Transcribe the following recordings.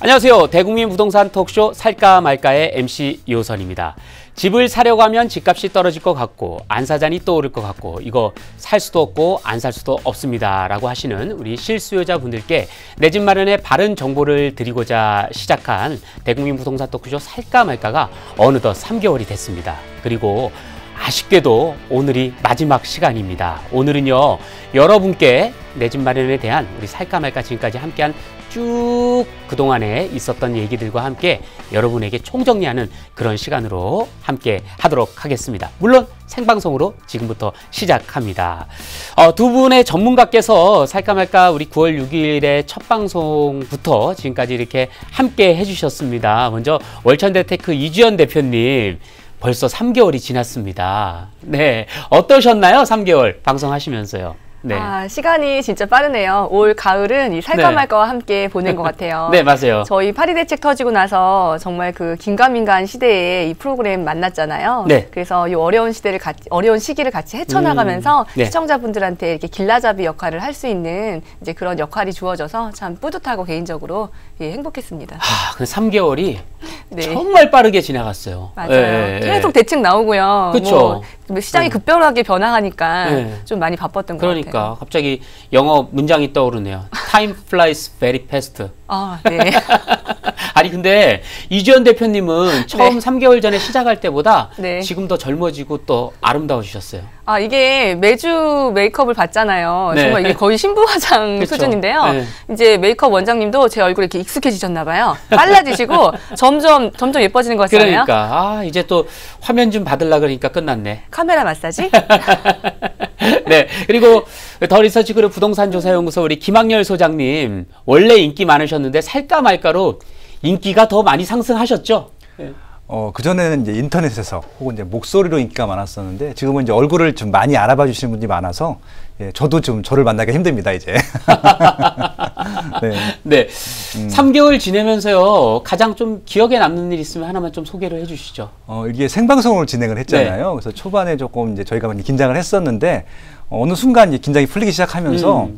안녕하세요. 대국민 부동산 톡쇼 살까 말까의 MC 이호선입니다. 집을 사려고 하면 집값이 떨어질 것 같고 안 사자니 또 오를 것 같고 이거 살 수도 없고 안 살 수도 없습니다 라고 하시는 우리 실수요자분들께 내 집 마련의 바른 정보를 드리고자 시작한 대국민 부동산 톡쇼 살까 말까가 어느덧 3개월이 됐습니다. 그리고 아쉽게도 오늘이 마지막 시간입니다. 오늘은요, 여러분께 내 집 마련에 대한 우리 살까 말까 지금까지 함께한 쭉 그동안에 있었던 얘기들과 함께 여러분에게 총정리하는 그런 시간으로 함께 하도록 하겠습니다. 물론 생방송으로 지금부터 시작합니다. 두 분의 전문가께서 살까 말까 우리 9월 6일에 첫 방송부터 지금까지 이렇게 함께 해주셨습니다. 먼저 월천대테크 이주연 대표님. 벌써 3개월이 지났습니다. 네, 어떠셨나요? 3개월 방송하시면서요. 네. 시간이 진짜 빠르네요. 올 가을은 이 살까 말까와 함께 보낸 것 같아요. 네, 맞아요. 저희 파리 대책 터지고 나서 정말 그 긴가민가한 시대에 이 프로그램 만났잖아요. 네. 그래서 이 어려운 시기를 같이 헤쳐나가면서 네. 시청자분들한테 이렇게 길라잡이 역할을 할 수 있는 이제 그런 역할이 주어져서 참 뿌듯하고 개인적으로 행복했습니다. 근데 3개월이 네. 정말 빠르게 지나갔어요. 맞아요. 네. 계속 대책 나오고요. 그렇죠. 뭐 시장이 급변하게 변화하니까 네. 좀 많이 바빴던 것 같아요. 그러니까 갑자기 영어 문장이 떠오르네요. Time flies very fast. 네. 아니 근데 이주연 대표님은 처음 네. 3개월 전에 시작할 때보다 네. 지금 더 젊어지고 또 아름다워지셨어요. 이게 매주 메이크업을 받잖아요. 네. 정말 이게 거의 신부 화장 그쵸. 수준인데요. 네. 이제 메이크업 원장님도 제 얼굴에 이렇게 익숙해지셨나 봐요. 빨라지시고 점점 예뻐지는 것 같잖아요. 그러니까 이제 또 화면 좀 받으려고 그러니까 끝났네. 카메라 마사지? 네. 그리고 더 리서치 그룹 부동산 조사연구소 우리 김학렬 소장님 원래 인기 많으셨는데 살까 말까로 인기가 더 많이 상승하셨죠? 네. 그전에는 이제 인터넷에서 혹은 이제 목소리로 인기가 많았었는데 지금은 이제 얼굴을 좀 많이 알아봐 주시는 분들이 많아서 저도 좀 저를 만나기가 힘듭니다, 이제. 네. 네. 3개월 지내면서요, 가장 좀 기억에 남는 일 있으면 하나만 좀 소개를 해 주시죠. 이게 생방송으로 진행을 했잖아요. 네. 그래서 초반에 조금 이제 저희가 많이 긴장을 했었는데, 어느 순간 이제 긴장이 풀리기 시작하면서,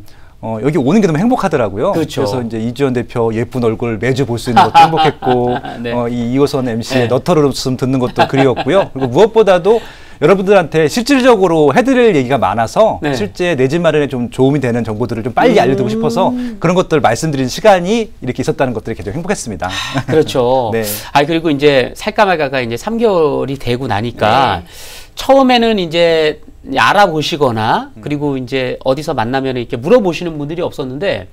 여기 오는 게 너무 행복하더라고요. 그렇죠. 그래서 이제 이주연 대표 예쁜 얼굴 매주 볼 수 있는 것도 행복했고, 네. 이 이호선 MC의 네. 너털을 웃음 듣는 것도 그리웠고요. 그리고 무엇보다도 여러분들한테 실질적으로 해드릴 얘기가 많아서 네. 실제 내 집 마련에 좀 도움이 되는 정보들을 좀 빨리 알려드리고 싶어서 그런 것들 말씀드리는 시간이 이렇게 있었다는 것들이 굉장히 행복했습니다. 그렇죠. 네. 그리고 이제 살까 말까가 이제 3개월이 되고 나니까 네. 처음에는 이제 알아보시거나 그리고 이제 어디서 만나면 이렇게 물어보시는 분들이 없었는데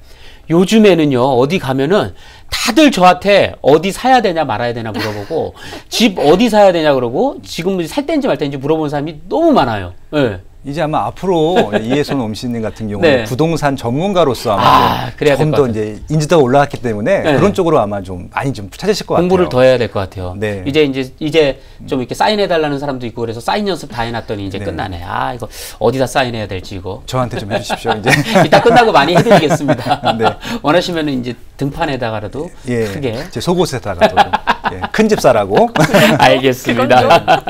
요즘에는요, 어디 가면은 다들 저한테 어디 사야 되냐 말아야 되냐 물어보고 집 어디 사야 되냐 그러고 지금 살 때인지 말 때인지 물어보는 사람이 너무 많아요. 네. 이제 아마 앞으로 이혜선 엄씨님 같은 경우는 네. 부동산 전문가로서 아마 그래야 될 좀 것 더 같아요. 이제 인지도가 올라갔기 때문에 네. 그런 쪽으로 아마 좀 많이 좀 찾으실 것 같아요. 공부를 더 해야 될 것 같아요. 네. 이제 좀 이렇게 사인해달라는 사람도 있고 그래서 사인 연습 다 해놨더니 이제 네. 끝나네. 이거 어디다 사인해야 될지 이거. 저한테 좀 해주십시오. 이제 이따 끝나고 많이 해드리겠습니다. 네. 원하시면은 이제 등판에다가라도 크게. 제 속옷에다가도 큰 집 사라고. 알겠습니다.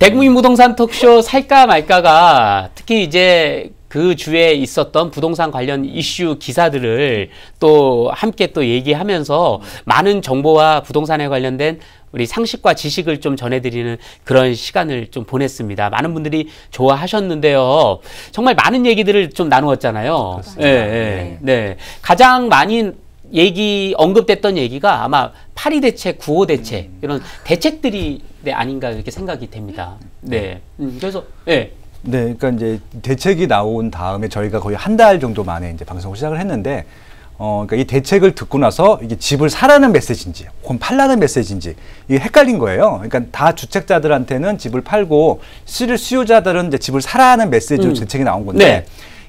대국민 부동산 톡쇼 살까 말까가 특히 이제 그 주에 있었던 부동산 관련 이슈 기사들을 또 함께 또 얘기하면서 많은 정보와 부동산에 관련된 우리 상식과 지식을 좀 전해드리는 그런 시간을 좀 보냈습니다. 많은 분들이 좋아하셨는데요. 정말 많은 얘기들을 좀 나누었잖아요. 네. 가장 많이 언급됐던 얘기가 아마 8.2 대책, 9.5 대책 이런 대책들이 아닌가 이렇게 생각이 됩니다. 네. 그래서 네, 그러니까 이제 대책이 나온 다음에 저희가 거의 한 달 정도 만에 이제 방송을 시작을 했는데, 그러니까 이 대책을 듣고 나서 이게 집을 사라는 메시지인지, 혹은 팔라는 메시지인지 이게 헷갈린 거예요. 그러니까 다 주택자들한테는 집을 팔고 실수요자들은 이제 집을 사라는 메시지로 대책이 나온 건데. 네.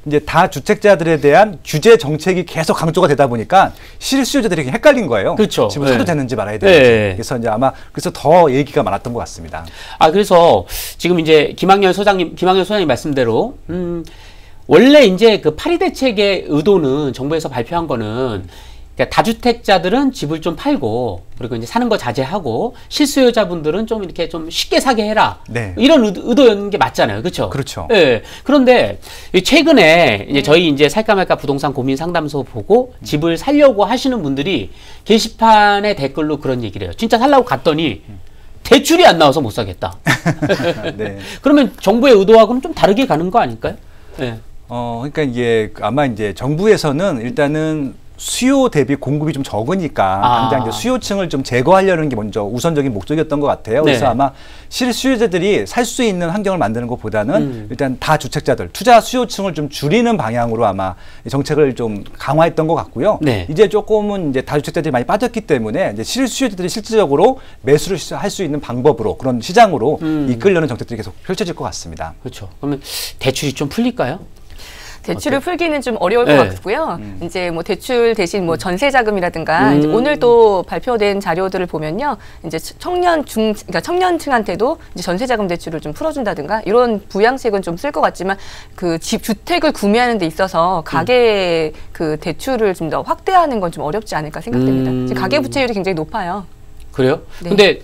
이제 다 주택자들에 대한 규제 정책이 계속 강조가 되다 보니까 실수요자들이 헷갈린 거예요. 그렇죠. 집을 사도 되는지 말아야 되는지. 네. 그래서 이제 아마 그래서 더 얘기가 많았던 것 같습니다. 그래서 지금 이제 김학렬 소장님 말씀대로 원래 이제 그 8.2 대책의 의도는 정부에서 발표한 거는 그러니까 다주택자들은 집을 좀 팔고 그리고 이제 사는 거 자제하고 실수요자분들은 좀 이렇게 좀 쉽게 사게 해라. 네. 이런 의도였는 게 맞잖아요. 그렇죠? 그렇죠. 예. 그런데 최근에 이제 저희 이제 살까 말까 부동산 고민 상담소 보고 집을 살려고 하시는 분들이 게시판에 댓글로 그런 얘기를 해요. 진짜 살려고 갔더니 대출이 안 나와서 못 사겠다. 네. 그러면 정부의 의도하고는 좀 다르게 가는 거 아닐까요? 예. 그러니까 이게 아마 이제 정부에서는 일단은 수요 대비 공급이 좀 적으니까 당장 이제 수요층을 좀 제거하려는 게 먼저 우선적인 목적이었던 것 같아요. 그래서 네. 아마 실수요자들이 살 수 있는 환경을 만드는 것보다는 일단 다주택자들, 투자 수요층을 좀 줄이는 방향으로 아마 정책을 좀 강화했던 것 같고요. 네. 이제 조금은 이제 다주택자들이 많이 빠졌기 때문에 이제 실수요자들이 실질적으로 매수를 할 수 있는 방법으로 그런 시장으로 이끌려는 정책들이 계속 펼쳐질 것 같습니다. 그렇죠. 그러면 대출이 좀 풀릴까요? 대출을 풀기는 좀 어려울 네. 것 같고요. 이제 뭐 대출 대신 뭐 전세 자금이라든가 이제 오늘 또 발표된 자료들을 보면요, 이제 그러니까 청년층한테도 이제 전세 자금 대출을 좀 풀어준다든가 이런 부양책은 좀 쓸 것 같지만 그 주택을 구매하는 데 있어서 가계 그 대출을 좀 더 확대하는 건 좀 어렵지 않을까 생각됩니다. 지금 가계 부채율이 굉장히 높아요. 그래요? 네. 근데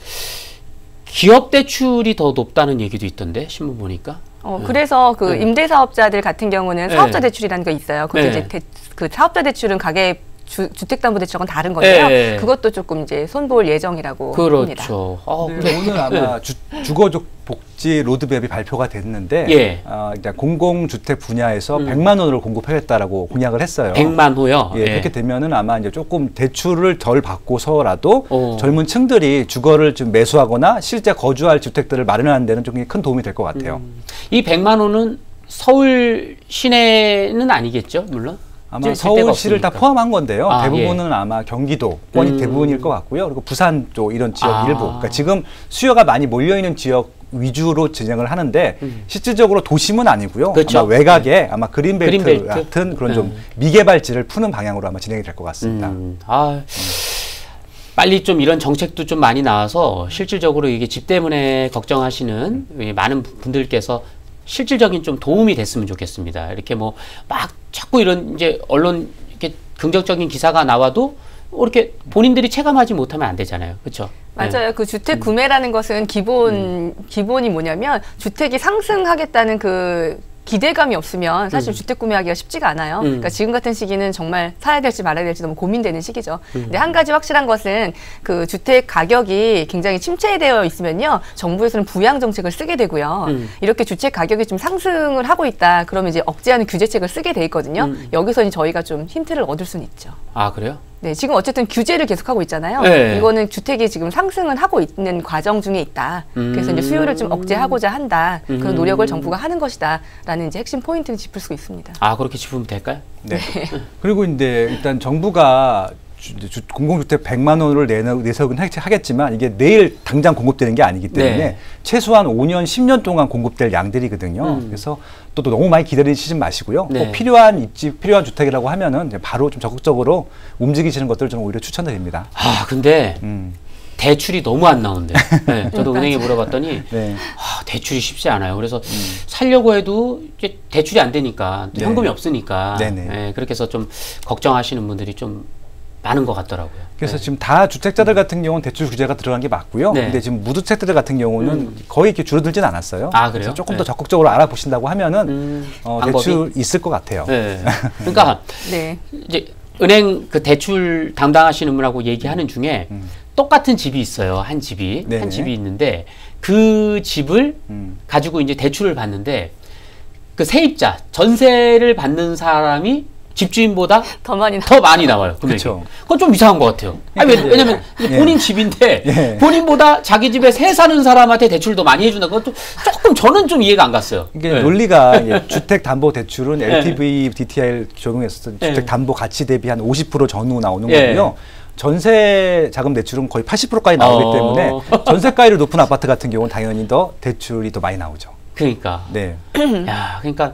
기업 대출이 더 높다는 얘기도 있던데 신문 보니까. 그래서 그 임대사업자들 같은 경우는 네. 사업자 대출이라는 거 있어요. 그것도 네. 이제 그 사업자 대출은 가계 주택담보대출하고는 다른 건데요. 네. 그것도 조금 이제 손볼 예정이라고 합니다. 그렇죠. 네, 오늘 아마 주거적 복지 로드맵이 발표가 됐는데 예. 일단 공공주택 분야에서 100만 원을 공급하겠다라고 공약을 했어요. 100만 호요? 예, 예. 그렇게 되면은 아마 이제 조금 대출을 덜 받고서라도 젊은 층들이 주거를 좀 매수하거나 실제 거주할 주택들을 마련하는 데는 좀 큰 도움이 될 것 같아요. 이 100만 호는 서울 시내는 아니겠죠, 물론? 아마 서울시를 다 포함한 건데요. 대부분은 예. 아마 경기도권이 대부분일 것 같고요. 그리고 부산 쪽 이런 지역 일부. 그러니까 지금 수요가 많이 몰려 있는 지역 위주로 진행을 하는데 실질적으로 도심은 아니고요. 그렇죠. 아마 외곽에 아마 그린벨트 그린벨트? 같은 그런 좀 미개발지를 푸는 방향으로 아마 진행이 될 것 같습니다. 빨리 좀 이런 정책도 좀 많이 나와서 실질적으로 이게 집 때문에 걱정하시는 많은 분들께서 실질적인 좀 도움이 됐으면 좋겠습니다. 이렇게 뭐 막 자꾸 이런 이제 언론 이렇게 긍정적인 기사가 나와도 이렇게 본인들이 체감하지 못하면 안 되잖아요. 그렇죠? 맞아요. 그 주택 구매라는 것은 기본이 뭐냐면 주택이 상승하겠다는 그 기대감이 없으면 사실 주택 구매하기가 쉽지가 않아요. 그러니까 지금 같은 시기는 정말 사야 될지 말아야 될지 너무 고민되는 시기죠. 근데 한 가지 확실한 것은 그 주택 가격이 굉장히 침체되어 있으면요, 정부에서는 부양 정책을 쓰게 되고요. 이렇게 주택 가격이 좀 상승을 하고 있다. 그러면 이제 억제하는 규제책을 쓰게 돼 있거든요. 여기서 이제 저희가 좀 힌트를 얻을 수는 있죠. 아, 그래요? 네, 지금 어쨌든 규제를 계속하고 있잖아요. 네. 이거는 주택이 지금 상승은 하고 있는 과정 중에 있다. 그래서 이제 수요를 좀 억제하고자 한다. 그런 노력을 정부가 하는 것이다라는 이제 핵심 포인트를 짚을 수 있습니다. 아, 그렇게 짚으면 될까요? 네. 그리고 이제 일단 정부가 공공주택 100만 원을 내석은 하겠지만 이게 내일 당장 공급되는 게 아니기 때문에 네. 최소한 5년, 10년 동안 공급될 양들이거든요. 그래서 또 너무 많이 기다리시지 마시고요. 네. 꼭 필요한 입지, 필요한 주택이라고 하면은 이제 바로 좀 적극적으로 움직이시는 것들을 저는 오히려 추천드립니다. 아, 근데 대출이 너무 안 나온대. 네, 저도 은행에 물어봤더니 네. 대출이 쉽지 않아요. 그래서 살려고 해도 이제 대출이 안 되니까 네. 현금이 없으니까 네네. 그렇게 해서 좀 걱정하시는 분들이 좀 많은 것 같더라고요. 그래서 지금 다 주택자들 같은 경우는 대출 규제가 들어간 게 맞고요. 네. 근데 지금 무주택자들 같은 경우는 거의 이렇게 줄어들진 않았어요. 아, 그래요? 그래서 조금 네. 더 적극적으로 알아보신다고 하면은 대출 있을 것 같아요. 네. 그러니까 네. 이제 은행 그 대출 담당하시는 분하고 얘기하는 중에 똑같은 집이 있어요. 한 집이. 네네. 한 집이 있는데 그 집을 가지고 이제 대출을 받는데 그 세입자, 전세를 받는 사람이 집주인보다 더 많이 더 많이 나와요. 금액이. 그쵸. 그건 좀 이상한 것 같아요. 아니, 왜냐면 이게 본인 집인데 예. 본인보다 자기 집에 새 사는 사람한테 대출을 더 많이 해준다. 그것도 조금 저는 좀 이해가 안 갔어요. 이게 네. 논리가 주택담보대출은 LTV, DTI 적용해서 주택담보가치 대비 한 50% 전후 나오는 거고요. 전세 자금 대출은 거의 80%까지 나오기 때문에 전세가율이 높은 아파트 같은 경우는 당연히 더 대출이 더 많이 나오죠. 그러니까. 네. 야, 그러니까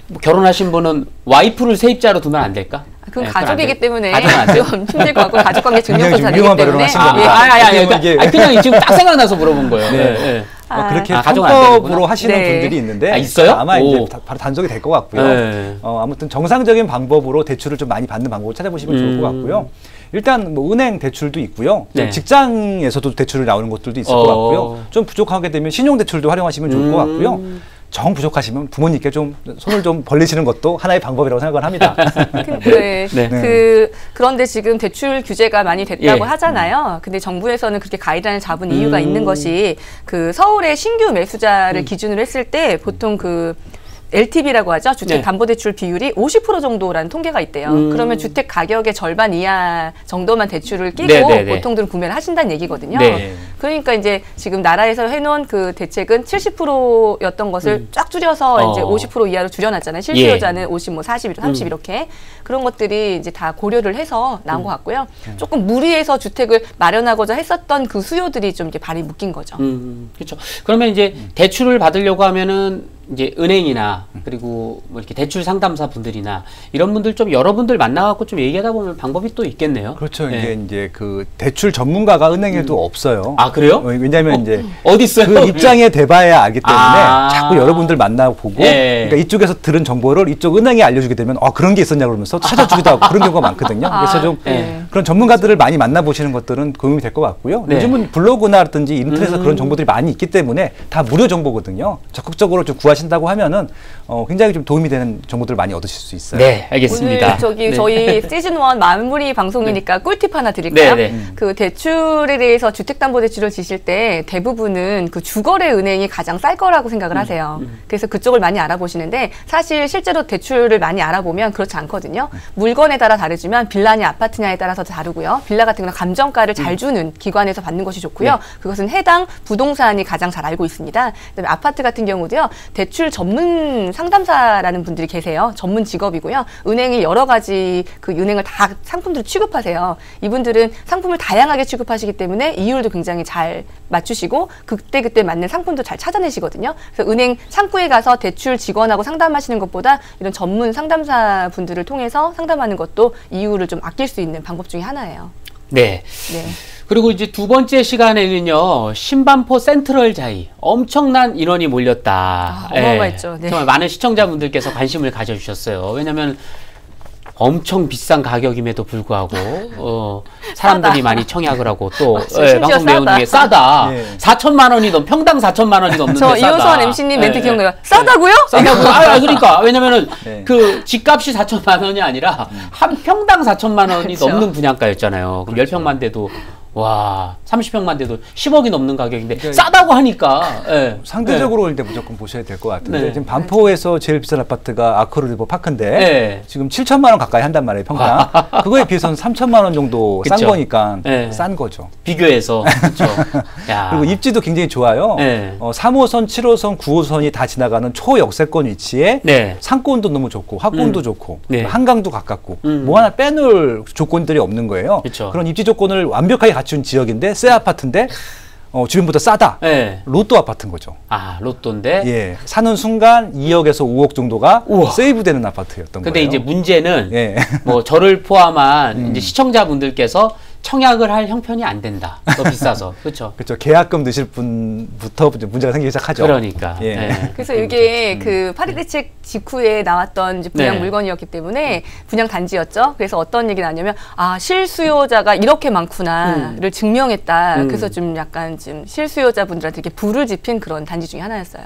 뭐 결혼하신 분은 와이프를 세입자로 두면 안 될까? 그건 네, 그건 안 가족이기 돼. 때문에 가족은 안 돼요? 좀 힘들 것 같고 가족관계 굉장히 증명서사 좀 위험한 되기 발언을 때문에 하신 겁니다. 그냥 지금 딱 생각나서 물어본 거예요. 네. 네. 네. 그렇게 가정은 안 편법으로 되는구나. 하시는 네. 분들이 있는데 있어요? 아마 오. 이제 바로 단속이 될 것 같고요. 네. 아무튼 정상적인 방법으로 대출을 좀 많이 받는 방법을 찾아보시면 좋을 것 같고요. 일단 뭐 은행 대출도 있고요. 네. 직장에서도 대출을 나오는 것들도 있을 것 같고요. 좀 부족하게 되면 신용 대출도 활용하시면 좋을 것 같고요. 정 부족하시면 부모님께 좀 손을 좀 벌리시는 것도 하나의 방법이라고 생각을 합니다. 네. 네. 그런데 지금 대출 규제가 많이 됐다고 예. 하잖아요. 근데 정부에서는 그렇게 가이드라인을 잡은 이유가 있는 것이 그 서울의 신규 매수자를 기준으로 했을 때 보통 그 LTV라고 하죠. 주택담보대출 비율이 50% 정도라는 통계가 있대요. 그러면 주택 가격의 절반 이하 정도만 대출을 끼고 보통들은 구매를 하신다는 얘기거든요. 네. 그러니까 이제 지금 나라에서 해놓은 그 대책은 70%였던 것을 쫙 줄여서 이제 50% 이하로 줄여놨잖아요. 실수요자는 50, 뭐 40, 30 이렇게. 그런 것들이 이제 다 고려를 해서 나온 것 같고요. 조금 무리해서 주택을 마련하고자 했었던 그 수요들이 좀 이렇게 발이 묶인 거죠. 그렇죠. 그러면 이제 대출을 받으려고 하면은 이제 은행이나 그리고 뭐 이렇게 대출 상담사 분들이나 이런 분들 좀 여러분들 만나갖고 좀 얘기하다 보면 방법이 또 있겠네요. 그렇죠. 네. 이제 그 대출 전문가가 은행에도 없어요. 아, 그래요? 왜냐하면 이제 어디 있어요? 그 입장에 대봐야 알기 때문에 자꾸 여러분들 만나보고 예. 그러니까 이쪽에서 들은 정보를 이쪽 은행에 알려주게 되면 그런 게 있었냐 그러면서 찾아주기도 하고 그런 경우가 많거든요. 그래서 좀 그런 전문가들을 많이 만나보시는 것들은 도움이 될 것 같고요. 네. 요즘은 블로그나든지 인터넷에 그런 정보들이 많이 있기 때문에 다 무료 정보거든요. 적극적으로 좀 구하신다고 하면은 굉장히 좀 도움이 되는 정보들을 많이 얻으실 수 있어요. 네, 알겠습니다. 오늘 저희 시즌 1 마무리 방송이니까 꿀팁 하나 드릴까요? 그 대출에 대해서 주택담보대출을 지실 때 대부분은 그 주거래 은행이 가장 쌀 거라고 생각을 하세요. 그래서 그쪽을 많이 알아보시는데 사실 실제로 대출을 많이 알아보면 그렇지 않거든요. 물건에 따라 다르지만 빌라냐 아파트냐에 따라서 다르고요. 빌라 같은 경우는 감정가를 잘 주는 기관에서 받는 것이 좋고요. 그것은 해당 부동산이 가장 잘 알고 있습니다. 그다음에 아파트 같은 경우도요. 대출 전문 상담사라는 분들이 계세요. 전문 직업이고요. 은행이 여러 가지 그 은행을 다 상품들을 취급하세요. 이분들은 상품을 다양하게 취급하시기 때문에 이율도 굉장히 잘 맞추시고 그때그때 맞는 상품도 잘 찾아내시거든요. 그래서 은행 창구에 가서 대출 직원하고 상담하시는 것보다 이런 전문 상담사 분들을 통해서 상담하는 것도 이율을 좀 아낄 수 있는 방법 중에 하나예요. 네. 네. 그리고 이제 두 번째 시간에는요, 신반포 센트럴 자이 엄청난 인원이 몰렸다. 어마어마했죠. 네. 정말 많은 시청자분들께서 관심을 가져주셨어요. 왜냐하면 엄청 비싼 가격임에도 불구하고 사람들이 많이 청약을 하고 또 방송 내용 중에 싸다. 4천만 원이 평당 4천만 원이 넘는데 저 싸다. 이호선 MC님 멘트 기억나요? 싸다고요? 싸다고. 그러니까 왜냐면은 그 집값이 4천만 원이 아니라 한 평당 4천만 원이 그렇죠. 넘는 분양가였잖아요. 그럼 10평만 돼도 와 30평만 돼도 10억이 넘는 가격인데 싸다고 하니까 상대적으로 이제 무조건 보셔야 될 것 같은데 지금 반포에서 제일 비싼 아파트가 아크로리버 파크인데 지금 7천만 원 가까이 한단 말이에요 평당. 그거에 비해서는 3천만 원 정도 싼 거니까 싼 거죠. 비교해서 그렇죠. 그리고 입지도 굉장히 좋아요. 3호선, 7호선, 9호선이 다 지나가는 초역세권 위치에 상권도 너무 좋고 학군도 좋고 한강도 가깝고 뭐 하나 빼놓을 조건들이 없는 거예요. 그런 입지 조건을 완벽하게 갖춘 지역인데 새 아파트인데 주변보다 싸다. 로또 아파트인 거죠. 아, 로또인데? 사는 순간 2억에서 5억 정도가 세이브되는 아파트였던 근데 거예요. 이제 문제는 뭐 저를 포함한 이제 시청자분들께서 청약을 할 형편이 안 된다. 더 비싸서. 그렇죠. 그렇죠. 계약금 넣으실 분부터 문제가 생기기 시작하죠. 그러니까. 그래서 이게 그 파리 대책 직후에 나왔던 이제 분양 물건이었기 때문에 분양 단지였죠. 그래서 어떤 얘기가 나냐면 실수요자가 이렇게 많구나를 증명했다. 그래서 좀 약간 좀 실수요자분들한테 이렇게 불을 지핀 그런 단지 중에 하나였어요.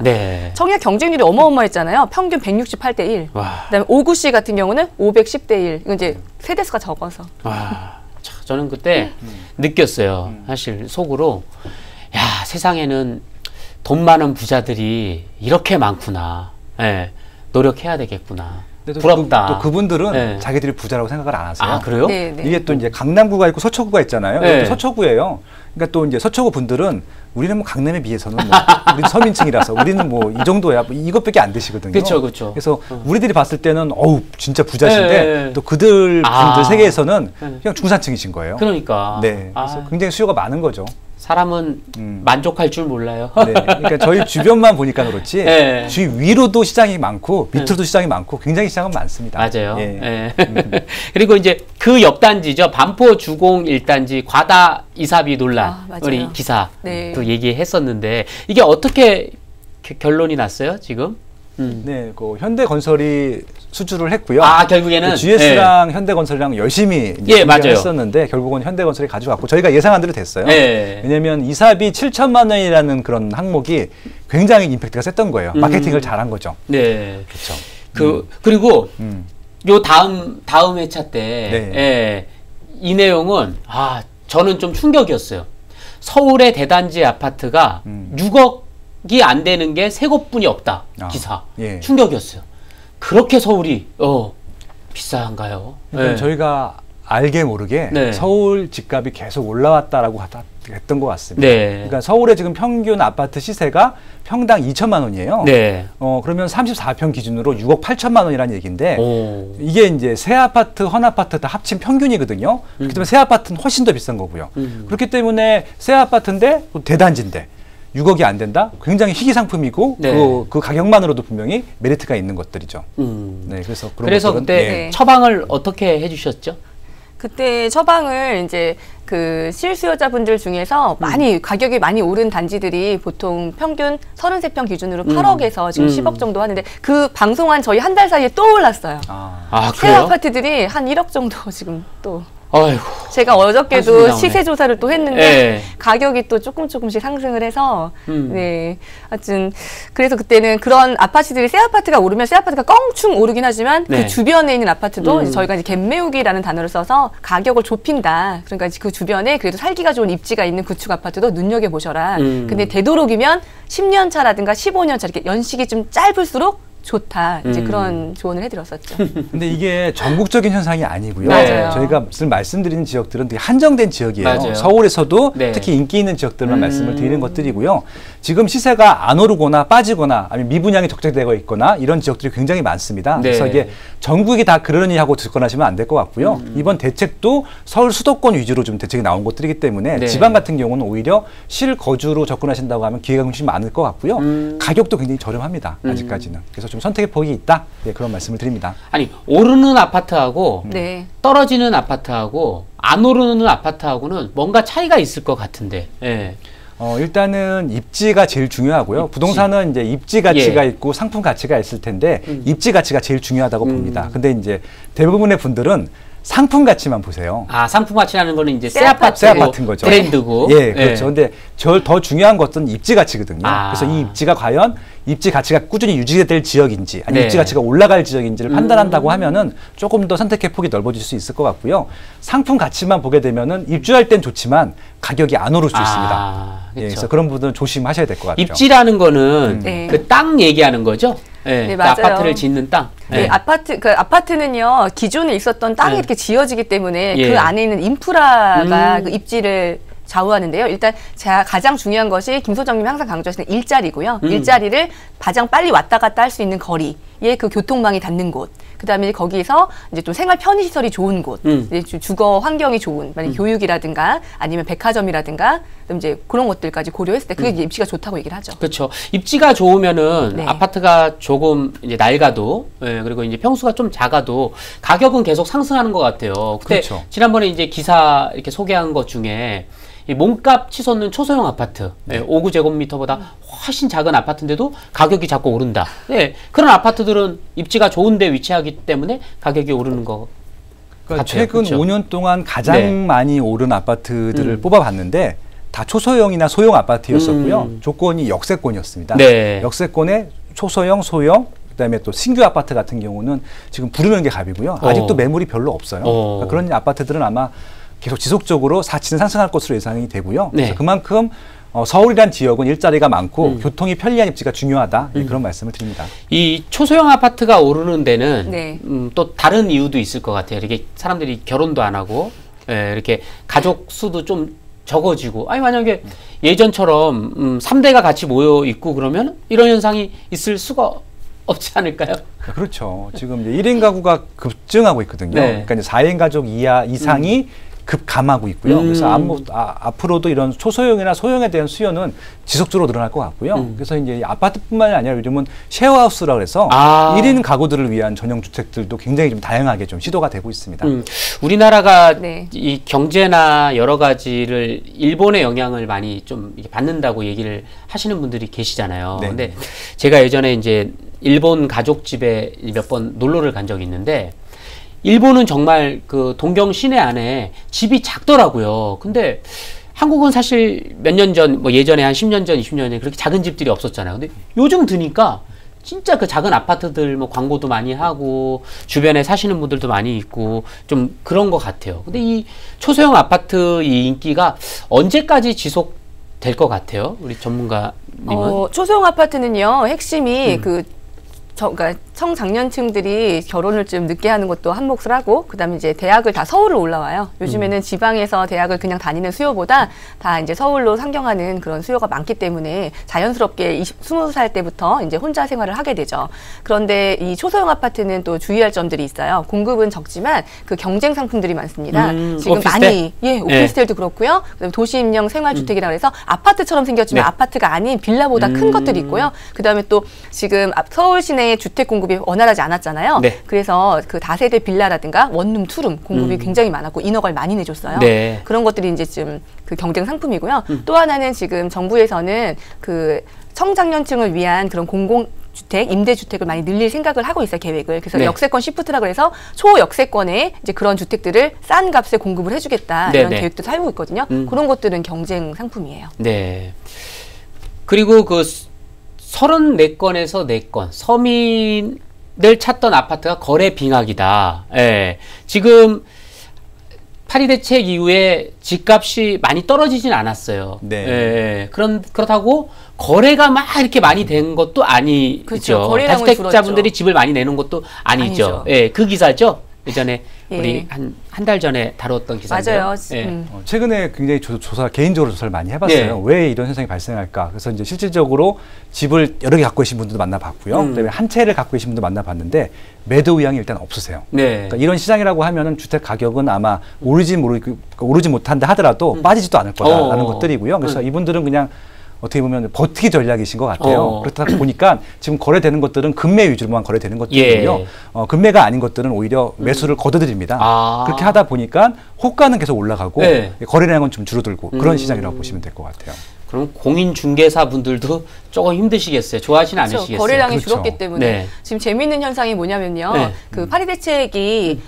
청약 경쟁률이 어마어마했잖아요. 평균 168대 1. 그다음에 5구시 같은 경우는 510대 1. 이건 이제 세대수가 적어서. 저는 그때 느꼈어요. 사실 속으로 야 세상에는 돈 많은 부자들이 이렇게 많구나. 노력해야 되겠구나. 부럽다. 또 그분들은 자기들이 부자라고 생각을 안 하세요. 아 그래요? 이게 또 이제 강남구가 있고 서초구가 있잖아요. 서초구예요. 그러니까 또 이제 서초구 분들은 우리는 뭐 강남에 비해서는 뭐 우리 서민층이라서 우리는 뭐 이 정도야 뭐 이것밖에 안 되시거든요. 그렇죠. 그래서 우리들이 봤을 때는 진짜 부자신데 또 그들 분들 세계에서는 그냥 중산층이신 거예요. 그러니까. 그래서 굉장히 수요가 많은 거죠. 사람은 만족할 줄 몰라요. 네, 그러니까 저희 주변만 보니까 그렇지 네. 주 위로도 시장이 많고 밑으로도 시장이 많고 굉장히 시장은 많습니다. 맞아요. 예. 그리고 이제 그 옆 단지죠. 반포 주공 1단지 과다 이사비 논란 우리 기사 네. 또 얘기했었는데 이게 어떻게 결론이 났어요 지금? 네, 그 현대건설이 수주를 했고요. 아 결국에는 GS랑 현대건설이랑 열심히 예, 맞아요. 했었는데 결국은 현대건설이 가져갔고 저희가 예상한 대로 됐어요. 예. 왜냐하면 이사비 7천만 원이라는 그런 항목이 굉장히 임팩트가 셌던 거예요. 마케팅을 잘한 거죠. 네, 그렇죠. 그리고 요 다음 회차 때 네. 예, 이 내용은 저는 좀 충격이었어요. 서울의 대단지 아파트가 6억이 안 되는 게 3곳뿐이 없다. 기사. 예. 충격이었어요. 그렇게 서울이 비싼가요? 그러니까 저희가 알게 모르게 네. 서울 집값이 계속 올라왔다라고 했던 것 같습니다. 네. 그러니까 서울의 지금 평균 아파트 시세가 평당 2천만 원이에요. 네. 그러면 34평 기준으로 6억 8천만 원이라는 얘기인데 오. 이게 이제 새 아파트, 헌 아파트 다 합친 평균이거든요. 그렇기 때문에 새 아파트는 훨씬 더 비싼 거고요. 그렇기 때문에 새 아파트인데 또 대단지인데 6억이 안 된다? 굉장히 희귀 상품이고 네. 그 가격만으로도 분명히 메리트가 있는 것들이죠. 네, 그래서 그때 처방을 어떻게 해주셨죠? 그때 처방을 이제 그 실수요자분들 중에서 가격이 많이 오른 단지들이 보통 평균 33평 기준으로 8억에서 지금 10억 정도 하는데 그 방송한 저희 한 달 사이에 또 올랐어요. 새 그래요? 아파트들이 한 1억 정도 지금 또. 아이고. 제가 어저께도 시세 조사를 또 했는데 네. 가격이 또 조금씩 상승을 해서 네, 하여튼 그래서 그때는 그런 아파트들이 새 아파트가 오르면 새 아파트가 껑충 오르긴 하지만 네. 그 주변에 있는 아파트도 이제 저희가 이제 갭매우기라는 단어를 써서 가격을 좁힌다. 그러니까 그 주변에 그래도 살기가 좋은 입지가 있는 구축 아파트도 눈여겨 보셔라. 근데 되도록이면 10년 차라든가 15년 차 이렇게 연식이 좀 짧을수록 좋다. 이제 그런 조언을 해드렸었죠. 근데 이게 전국적인 현상이 아니고요. 맞아요. 저희가 말씀드리는 지역들은 되게 한정된 지역이에요. 맞아요. 서울에서도 네. 특히 인기 있는 지역들만 말씀을 드리는 것들이고요. 지금 시세가 안 오르거나 빠지거나 아니면 미분양이 적재되고 있거나 이런 지역들이 굉장히 많습니다. 네. 그래서 이게 전국이 다 그러니 하고 접근하시면 안 될 것 같고요. 이번 대책도 서울 수도권 위주로 좀 대책이 나온 것들이기 때문에 네. 지방 같은 경우는 오히려 실거주로 접근하신다고 하면 기회가 훨씬 많을 것 같고요. 가격도 굉장히 저렴합니다. 아직까지는. 그래서 좀 선택의 폭이 있다. 네, 그런 말씀을 드립니다. 아니 오르는 아파트하고 네. 떨어지는 아파트하고 안 오르는 아파트하고는 뭔가 차이가 있을 것 같은데. 예. 일단은 입지가 제일 중요하고요. 부동산은 이제 입지 가치가 있고 상품 가치가 있을 텐데 입지 가치가 제일 중요하다고 봅니다. 근데 이제 대부분의 분들은 상품 가치만 보세요. 상품 가치라는 거는 이제 새 아파트인 거죠. 브랜드고. 예, 그렇죠. 근데 더 중요한 것은 입지 가치거든요. 그래서 이 입지가 과연 입지 가치가 꾸준히 유지될 지역인지 아니면 입지 가치가 올라갈 지역인지를 판단한다고 하면은 조금 더 선택의 폭이 넓어질 수 있을 것 같고요. 상품 가치만 보게 되면은 입주할 땐 좋지만 가격이 안 오를 수 있습니다. 예, 그래서 그런 부분은 조심하셔야 될 것 같아요. 입지라는 거는 그 땅 얘기하는 거죠? 네, 네, 그 맞아요. 아파트를 짓는 땅. 네, 아파트는요, 기존에 있었던 땅이 이렇게 지어지기 때문에 그 안에 있는 인프라가 그 입지를 좌우하는데요. 일단 제가 가장 중요한 것이 김 소장님이 항상 강조하시는 일자리고요. 일자리를 가장 빨리 왔다 갔다 할 수 있는 거리에 그 교통망이 닿는 곳. 그다음에 거기서 이제 좀 생활 편의시설이 좋은 곳, 이제 주거 환경이 좋은, 만약 교육이라든가 아니면 백화점이라든가 이제 그런 것들까지 고려했을 때 그게 입지가 좋다고 얘기를 하죠. 그렇죠. 입지가 좋으면은 아파트가 조금 이제 낡아도, 그리고 이제 평수가 좀 작아도 가격은 계속 상승하는 것 같아요. 근데 그렇죠. 지난번에 이제 기사 이렇게 소개한 것 중에 이 몸값 치솟는 초소형 아파트, 5구제곱미터보다 훨씬 작은 아파트인데도 가격이 자꾸 오른다. 네, 그런 아파트들은 입지가 좋은데 위치하기 때문에 가격이 오르는 거 그러니까 같아요. 최근 그렇죠? 5년 동안 가장 많이 오른 아파트들을 뽑아봤는데 다 초소형이나 소형 아파트였었고요. 조건이 역세권이었습니다. 네. 역세권에 초소형, 소형, 그다음에 또 신규 아파트 같은 경우는 지금 부르는 게 갑이고요. 아직도 매물이 별로 없어요. 그러니까 그런 아파트들은 아마 계속 지속적으로 가치는 상승할 것으로 예상이 되고요. 그래서 그만큼 서울이란 지역은 일자리가 많고 교통이 편리한 입지가 중요하다. 그런 말씀을 드립니다. 이 초소형 아파트가 오르는 데는 또 다른 이유도 있을 것 같아요. 이렇게 사람들이 결혼도 안 하고 이렇게 가족 수도 좀 적어지고 아니 만약에 예전처럼 3대가 같이 모여 있고 그러면 이런 현상이 있을 수가 없지 않을까요? 그렇죠. 지금 이제 1인 가구가 급증하고 있거든요. 그러니까 이제 4인 가족 이상이 급감하고 있고요. 그래서 앞으로도 이런 초소형이나 소형에 대한 수요는 지속적으로 늘어날 것 같고요. 그래서 이제 아파트뿐만이 아니라 요즘은 쉐어하우스라 그래서 1인 가구들을 위한 전용 주택들도 굉장히 좀 다양하게 좀 시도가 되고 있습니다. 우리나라가 이 경제나 여러 가지를 일본의 영향을 많이 좀 받는다고 얘기를 하시는 분들이 계시잖아요. 네. 근데 제가 예전에 이제 일본 가족집에 몇 번 놀러를 간 적이 있는데 일본은 정말 그 동경 시내 안에 집이 작더라고요. 근데 한국은 사실 몇 년 전, 뭐 예전에 한 10년 전, 20년 전에 그렇게 작은 집들이 없었잖아요. 근데 요즘 드니까 진짜 그 작은 아파트들 뭐 광고도 많이 하고 주변에 사시는 분들도 많이 있고 좀 그런 것 같아요. 근데 이 초소형 아파트 이 인기가 언제까지 지속될 것 같아요? 우리 전문가님은? 초소형 아파트는요, 핵심이 그러니까 청장년층들이 결혼을 좀 늦게 하는 것도 한 몫을 하고, 그다음에 이제 대학을 다 서울로 올라와요. 요즘에는 지방에서 대학을 그냥 다니는 수요보다 다 이제 서울로 상경하는 그런 수요가 많기 때문에 자연스럽게 20살 때부터 이제 혼자 생활을 하게 되죠. 그런데 이 초소형 아파트는 또 주의할 점들이 있어요. 공급은 적지만 그 경쟁 상품들이 많습니다. 지금 오피스텔? 많이 오피스텔도 그렇고요. 그다음에 도시임령 생활주택이라 해서 아파트처럼 생겼지만 아파트가 아닌 빌라보다 큰 것들이 있고요. 그다음에 또 지금 서울 시내의 주택 공급이 원활하지 않았잖아요. 그래서 그 다세대 빌라라든가 원룸, 투룸 공급이 굉장히 많았고 인허가를 많이 내줬어요. 그런 것들이 이제 좀 그 경쟁 상품이고요. 또 하나는 지금 정부에서는 그 청장년층을 위한 그런 공공주택, 임대주택을 많이 늘릴 생각을 하고 있어요, 계획을. 그래서 역세권 시프트라고 해서 초역세권에 이제 그런 주택들을 싼 값에 공급을 해주겠다 이런 계획도 살고 있거든요. 그런 것들은 경쟁 상품이에요. 네. 그리고 그 34건에서 4건 서민들 찾던 아파트가 거래 빙하기다. 예. 지금 파리 대책 이후에 집값이 많이 떨어지진 않았어요. 예. 그렇다고 거래가 막 이렇게 많이 된 것도 아니죠. 그렇죠. 다주택자분들이 집을 많이 내는 것도 아니죠. 예. 그 기사죠. 예전에 우리 한 달 전에 다뤘던 기사인데요. 맞아요. 최근에 굉장히 개인적으로 조사를 많이 해봤어요. 왜 이런 현상이 발생할까? 그래서 이제 실질적으로 집을 여러 개 갖고 계신 분들도 만나봤고요. 그다음에 한 채를 갖고 계신 분도 만나봤는데 매도 의향이 일단 없으세요. 그러니까 이런 시장이라고 하면은 주택 가격은 아마 오르지 못한다 하더라도 빠지지도 않을 거다라는 것들이고요. 그래서 이분들은 그냥 어떻게 보면 버티기 전략이신 것 같아요. 그렇다 보니까 지금 거래되는 것들은 금매 위주로만 거래되는 것들이고요. 금매가 아닌 것들은 오히려 매수를 거둬들입니다. 그렇게 하다 보니까 호가는 계속 올라가고 거래량은 좀 줄어들고 그런 시장이라고 보시면 될 것 같아요. 그럼 공인중개사 분들도 조금 힘드시겠어요. 좋아하지는 않으시겠어요. 거래량이 줄었기 때문에 지금 재미있는 현상이 뭐냐면요. 그 파리 대책이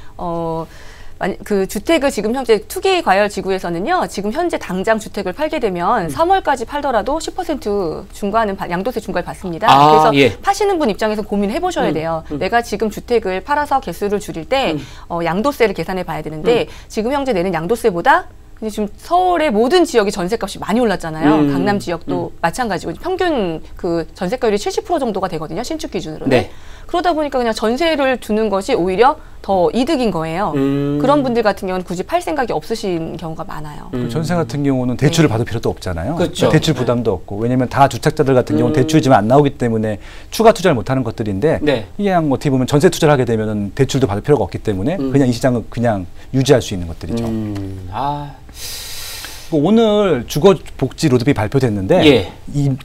그 주택을 지금 현재 투기 과열 지구에서는요, 지금 현재 당장 주택을 팔게 되면 3월까지 팔더라도 10% 중과하는 양도세 중과를 받습니다. 그래서 파시는 분 입장에서 고민해 보셔야 돼요. 내가 지금 주택을 팔아서 개수를 줄일 때 양도세를 계산해 봐야 되는데 지금 현재 내는 양도세보다 근데 지금 서울의 모든 지역이 전세값이 많이 올랐잖아요. 강남 지역도 마찬가지고 평균 그 전세가율이 70% 정도가 되거든요. 신축 기준으로는. 그러다 보니까 그냥 전세를 두는 것이 오히려 더 이득인 거예요. 그런 분들 같은 경우는 굳이 팔 생각이 없으신 경우가 많아요. 전세 같은 경우는 대출을 받을 필요도 없잖아요. 그렇죠. 대출 부담도 없고. 왜냐하면 다 주택자들 같은 경우는 대출이 지금 안 나오기 때문에 추가 투자를 못하는 것들인데 그냥 어떻게 보면 전세 투자를 하게 되면 대출도 받을 필요가 없기 때문에 그냥 이 시장은 그냥 유지할 수 있는 것들이죠. 오늘 주거복지 로드맵이 발표됐는데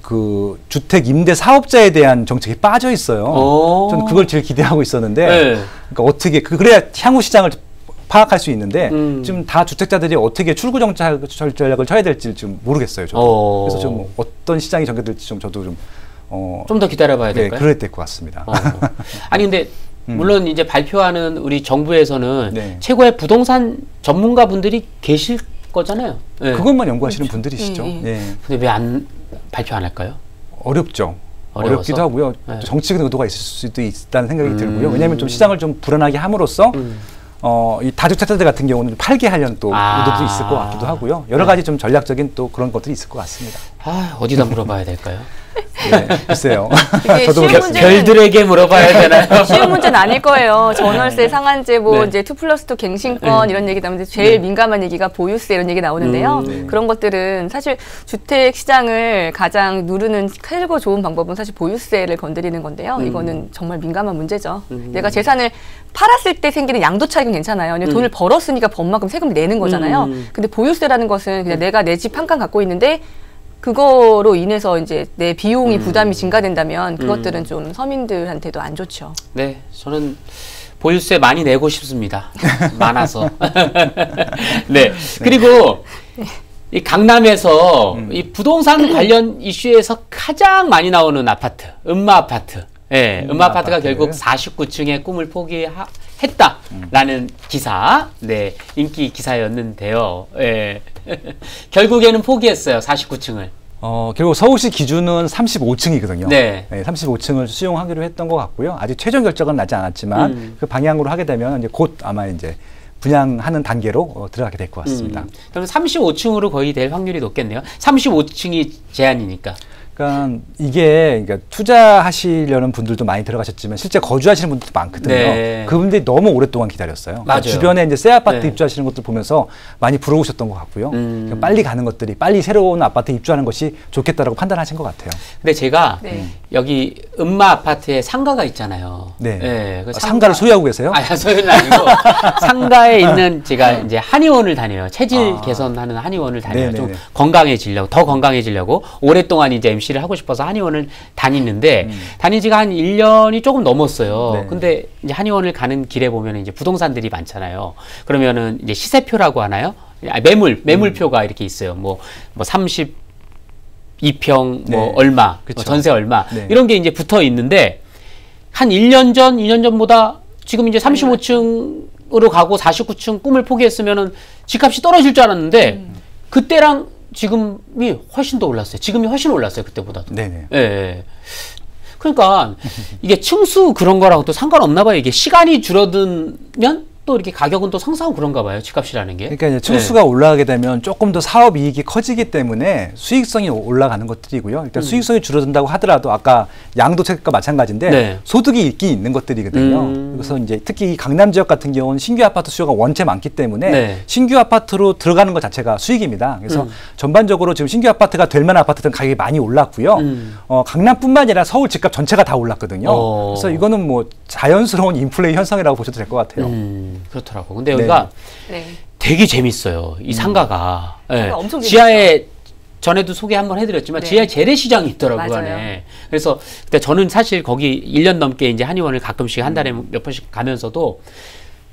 그 주택 임대 사업자에 대한 정책이 빠져 있어요. 저는 그걸 제일 기대하고 있었는데 그러니까 어떻게 그래야 향후 시장을 파악할 수 있는데 지금 다 주택자들이 어떻게 출구 전략을 쳐야 될지 좀 모르겠어요. 저도. 그래서 좀 어떤 시장이 전개될지 좀 저도 좀 더 기다려봐야 될까요? 그래야 될 것 같습니다. 아니 근데 물론 이제 발표하는 우리 정부에서는 최고의 부동산 전문가분들이 계실 거잖아요. 그것만 연구하시는 분들이시죠. 근데 왜 발표 안 할까요? 어렵죠. 어렵기도 하고요. 정치적인 의도가 있을 수도 있다는 생각이 들고요. 왜냐하면 좀 시장을 좀 불안하게 함으로써 이 다주택자들 같은 경우는 팔게 하려는 또 의도도 있을 것 같기도 하고요. 여러 가지 좀 전략적인 또 그런 것들이 있을 것 같습니다. 어디다 물어봐야 될까요? 네, 글쎄요. 이게 저도 쉬운 모르겠습니다. 별들에게 물어봐야 되나요? 쉬운 문제는 아닐 거예요. 전월세 상한제 뭐 네. 이제 2+2 갱신권 이런 얘기 나오는데 제일 민감한 얘기가 보유세 이런 얘기 나오는데요. 네. 그런 것들은 사실 주택 시장을 가장 누르는 크고 좋은 방법은 사실 보유세를 건드리는 건데요. 이거는 정말 민감한 문제죠. 내가 재산을 팔았을 때 생기는 양도 차익은 괜찮아요. 왜냐면 돈을 벌었으니까 법만큼 세금 내는 거잖아요. 근데 보유세라는 것은 그냥 내가 내 집 한 칸 갖고 있는데 그거로 인해서 이제 내 비용이 부담이 증가된다면 그것들은 좀 서민들한테도 안 좋죠. 네, 저는 보유세 많이 내고 싶습니다. 많아서. 네, 그리고 이 강남에서 이 부동산 관련 이슈에서 가장 많이 나오는 아파트, 음마 아파트. 예, 음마 아파트가 아파트. 결국 49층의 꿈을 포기했다라는 기사, 네, 인기 기사였는데요. 예. 결국에는 포기했어요, 49층을. 결국 서울시 기준은 35층이거든요. 네. 35층을 수용하기로 했던 것 같고요. 아직 최종 결정은 나지 않았지만 그 방향으로 하게 되면 이제 곧 아마 이제 분양하는 단계로 들어가게 될 것 같습니다. 그럼 35층으로 거의 될 확률이 높겠네요. 35층이 제한이니까. 그러니까 이게 그러니까 투자하시려는 분들도 많이 들어가셨지만 실제 거주하시는 분들도 많거든요. 네. 그분들이 너무 오랫동안 기다렸어요. 그러니까 맞아요. 주변에 이제 새 아파트 네. 입주하시는 것들 보면서 많이 부러우셨던 것 같고요. 그러니까 빨리 가는 것들이 빨리 새로운 아파트 입주하는 것이 좋겠다라고 판단하신 것 같아요. 근데 제가 네. 여기 음마 아파트에 상가가 있잖아요. 네. 그 상가를 소유하고 계세요? 아니, 소유는 아니고 상가에 있는 제가 이제 한의원을 다녀요. 체질 개선하는 한의원을 다녀요. 네네네. 좀 건강해지려고, 더 건강해지려고 오랫동안 이제 MC를 하고 싶어서 한의원을 다니는데 다닌 지가 한 1년이 조금 넘었어요. 네. 근데 이제 한의원을 가는 길에 보면 이제 부동산들이 많잖아요. 그러면은 이제 시세표라고 하나요? 매물표가 이렇게 있어요. 뭐 32평 뭐 네. 얼마, 그쵸. 전세 얼마 네. 이런 게 이제 붙어 있는데 한 1년 전, 2년 전보다 지금 이제 35층으로 가고 49층 꿈을 포기했으면은 집값이 떨어질 줄 알았는데 그때랑 지금이 훨씬 더 올랐어요. 지금이 훨씬 올랐어요. 그때보다도. 네네. 예, 예. 그러니까 이게 층수 그런 거랑 또 상관없나 봐요. 이게 시간이 줄어들면 또 이렇게 가격은 또 상승하고 그런가 봐요. 집값이라는 게. 그러니까 이제 층수가 올라가게 되면 조금 더 사업 이익이 커지기 때문에 수익성이 올라가는 것들이고요. 일단 수익성이 줄어든다고 하더라도 아까 양도세과 마찬가지인데 네. 소득이 있긴 있는 것들이거든요. 그래서 이제 특히 이 강남 지역 같은 경우는 신규 아파트 수요가 원체 많기 때문에 네. 신규 아파트로 들어가는 것 자체가 수익입니다. 그래서 전반적으로 지금 신규 아파트가 될 만한 아파트들은 가격이 많이 올랐고요. 강남뿐만 아니라 서울 집값 전체가 다 올랐거든요. 그래서 이거는 뭐 자연스러운 인플레이 현상이라고 보셔도 될 것 같아요. 그렇더라고. 근데 여기가 네. 되게 재밌어요. 이 상가가. 예. 엄청 지하에 전에도 소개 한번 해드렸지만 네. 지하에 재래시장이 있더라고요. 맞아요. 안에. 그래서 그때 저는 사실 거기 1년 넘게 이제 한의원을 가끔씩 한 달에 몇 번씩 가면서도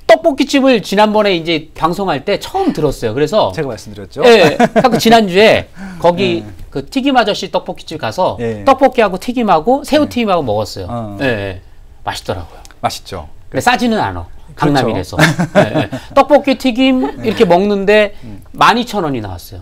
떡볶이집을 지난번에 이제 방송할 때 처음 들었어요. 그래서 제가 말씀드렸죠. 예, 그 지난주에 거기 그 튀김 아저씨 떡볶이집 가서 예. 떡볶이하고 튀김하고 새우튀김하고 먹었어요. 예. 예, 맛있더라고요. 맛있죠. 근데 싸지는 않아. 강남이라서. 예, 예. 떡볶이 튀김 이렇게 먹는데 12,000원이 나왔어요.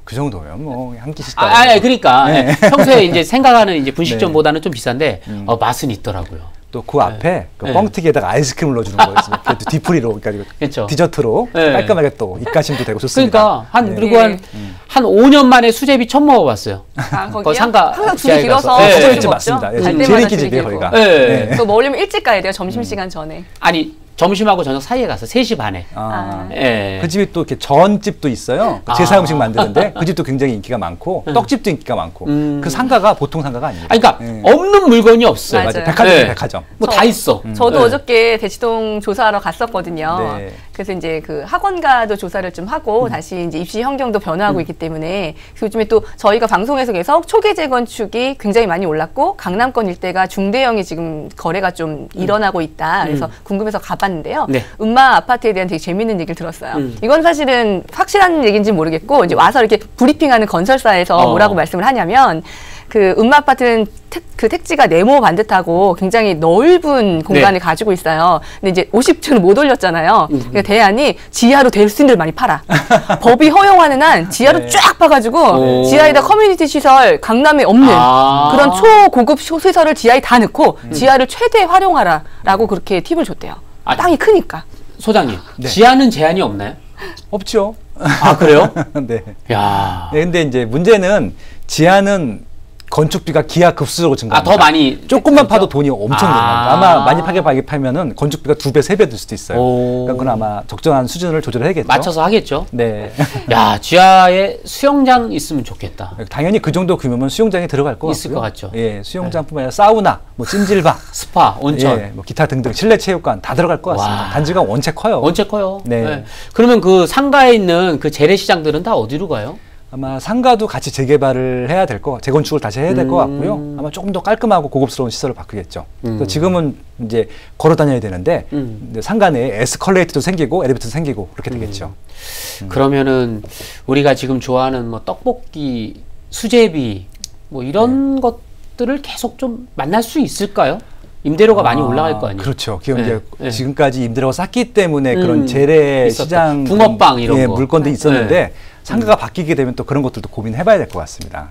그 정도면 뭐 한 끼씩. 그러니까 네. 예, 평소에 이제 생각하는 이제 분식점보다는 좀 비싼데 맛은 있더라고요. 또 그 앞에 그 네. 뻥튀기에다가 아이스크림을 넣어주는 거였어요. 그래도 뒤풀이로, 그러니까 그렇죠. 디저트로 네. 깔끔하게 또 입가심도 되고 좋습니다. 그러니까 네. 그리고 한 5년 만에 수제비 처음 먹어봤어요. 아, 거기 거기요? 상가 항상 줄이 지하에 길어서 가서. 예, 어쩔 예. 수가 없죠. 맞습니다. 예, 갈 제일 때마다 인기 줄이 집이에요, 길고. 거기가. 예. 또 먹으려면 일찍 가야 돼요. 점심시간 전에. 아니 점심하고 저녁 사이에 가서 3시 반에. 아. 예. 그 집이 또 이렇게 전집도 있어요. 그 제사 음식 만드는데 그 집도 굉장히 인기가 많고 떡집도 인기가 많고 그 상가가 보통 상가가 아닙니다. 아니, 그러니까 없는 물건이 없어요. 맞아요. 백화점, 예. 백화점. 뭐 다 있어. 저도 네. 어저께 대치동 조사하러 갔었거든요. 네. 그래서 이제 그 학원가도 조사를 좀 하고 다시 이제 입시 환경도 변화하고 있기 때문에 요즘에 또 저희가 방송에서 계속 초기 재건축이 굉장히 많이 올랐고 강남권 일대가 중대형이 지금 거래가 좀 일어나고 있다. 그래서 궁금해서 가봤는데요. 네. 음마 아파트에 대한 되게 재밌는 얘기를 들었어요. 이건 사실은 확실한 얘기인지 모르겠고 이제 와서 이렇게 브리핑하는 건설사에서 뭐라고 말씀을 하냐면 그 음마 아파트는 그 택지가 네모 반듯하고 굉장히 넓은 공간을 가지고 있어요. 근데 이제 50층을 못 올렸잖아요. 그러니까 대안이 지하로 될 수 있는 데를 많이 팔아. 법이 허용하는 한 지하로 쫙 파가지고 지하에다 커뮤니티 시설 강남에 없는 그런 초고급 시설을 지하에 다 넣고 지하를 최대 활용하라라고 그렇게 팁을 줬대요. 땅이 크니까. 소장님, 네. 지하는 제한이 없나요? 없죠. 아, 그래요? 네. 야. 네, 근데 이제 문제는 지하는 건축비가 기하급수적으로 증가합니다. 더 많이 조금만 그렇죠? 파도 돈이 엄청 늘어납니다. 아마 만약에 파면은 건축비가 2배, 3배 될 수도 있어요. 그러니까 그건 아마 적정한 수준을 조절해야겠죠. 맞춰서 하겠죠. 네. 야, 지하에 수영장 있으면 좋겠다. 당연히 그 정도 규모면 수영장이 들어갈 것 있을 같고요. 것 같죠. 예, 수영장뿐만 아니라 사우나, 뭐 찜질방, 스파, 온천, 예, 뭐 기타 등등 실내 체육관 다 들어갈 것 같습니다. 와. 단지가 원체 커요. 원체 커요. 네. 네. 그러면 그 상가에 있는 그 재래시장들은 다 어디로 가요? 아마 상가도 같이 재개발을 해야 될 거, 재건축을 다시 해야 될 것 같고요. 아마 조금 더 깔끔하고 고급스러운 시설을 바꾸겠죠. 그래서 지금은 이제 걸어 다녀야 되는데 이제 상가 내에 에스컬레이터도 생기고 엘리베이터도 생기고 그렇게 되겠죠. 그러면은 우리가 지금 좋아하는 뭐 떡볶이, 수제비 뭐 이런 것들을 계속 좀 만날 수 있을까요? 임대료가 많이 올라갈 거 아니에요? 그렇죠. 기존 네, 이제 네. 지금까지 임대료가 쌌기 때문에 그런 재래 있었다. 시장 붕어빵 이런 거. 물건도 있었는데 상가가 바뀌게 되면 또 그런 것들도 고민해봐야 될 것 같습니다.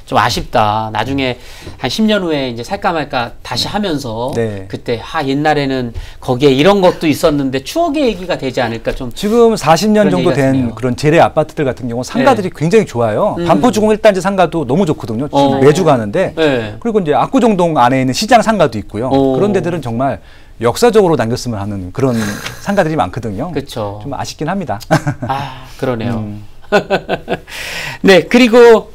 좀 아쉽다. 나중에 한 10년 후에 이제 살까 말까 다시 하면서 네. 그때 생각에는 거기에 이런 것도 있었는데 추억의 얘기가 되지 않을까 좀. 지금 40년 정도 얘기가 된 드네요. 그런 재래 아파트들 같은 경우 상가들이 굉장히 좋아요. 반포주공 1단지 상가도 너무 좋거든요. 매주 가는데. 네. 그리고 이제 압구정동 안에 있는 시장 상가도 있고요. 그런 데들은 정말 역사적으로 남겼으면 하는 그런 상가들이 많거든요. 그렇죠. 좀 아쉽긴 합니다. 그러네요. 네, 그리고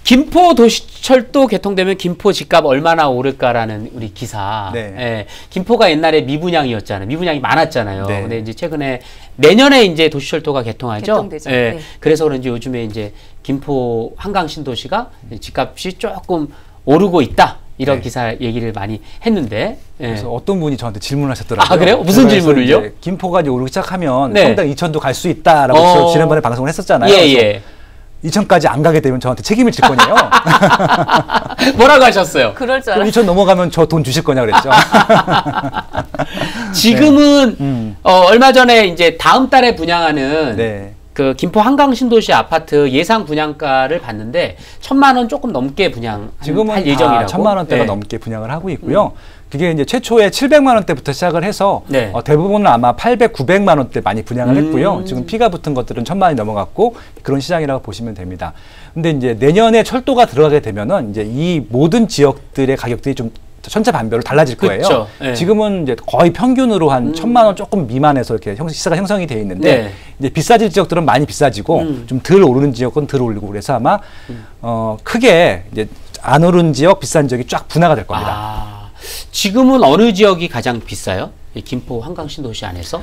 김포 도시철도 개통되면 김포 집값 얼마나 오를까라는 우리 기사. 네. 예, 김포가 옛날에 미분양이었잖아요. 미분양이 많았잖아요. 네. 근데 이제 최근에 내년에 이제 도시철도가 개통하죠. 개통되죠. 예, 네. 그래서 그런지 요즘에 이제 김포 한강 신도시가 집값이 조금 오르고 있다. 이런 네. 기사 얘기를 많이 했는데. 예. 그래서 어떤 분이 저한테 질문하셨더라고요. 아, 그래요? 무슨 그래서 질문을요? 이제 김포가 이제 오르기 시작하면 네. 성당 2천도 갈 수 있다라고 지난번에 방송을 했었잖아요. 예, 그래서 예. 2천까지 안 가게 되면 저한테 책임을 질 거냐요. 뭐라고 하셨어요? 그럴 줄 그럼 알았어요. 2천 넘어가면 저 돈 주실 거냐 그랬죠. 지금은 얼마 전에 이제 다음 달에 분양하는 네. 그 김포 한강 신도시 아파트 예상 분양가를 봤는데 1,000만 원 조금 넘게 분양할 지금은 예정이라고. 1,000만 원대가 네. 넘게 분양을 하고 있고요. 그게 이제 최초에 700만 원대부터 시작을 해서 네. 대부분은 아마 800, 900만 원대 많이 분양을 했고요. 지금 피가 붙은 것들은 1,000만 원이 넘어갔고 그런 시장이라고 보시면 됩니다. 근데 이제 내년에 철도가 들어가게 되면은 이제 이 모든 지역들의 가격들이 좀 천차만별로 달라질 거예요. 그쵸. 네. 지금은 이제 거의 평균으로 한 1,000만 원 조금 미만에서 이렇게 시세가 형성이 되어 있는데 네. 이제 비싸질 지역들은 많이 비싸지고 좀 덜 오르는 지역은 덜 오르고 그래서 아마 크게 이제 안 오른 지역, 비싼 지역이 쫙 분화가 될 겁니다. 지금은 어느 지역이 가장 비싸요? 이 김포 한강 신도시 안에서?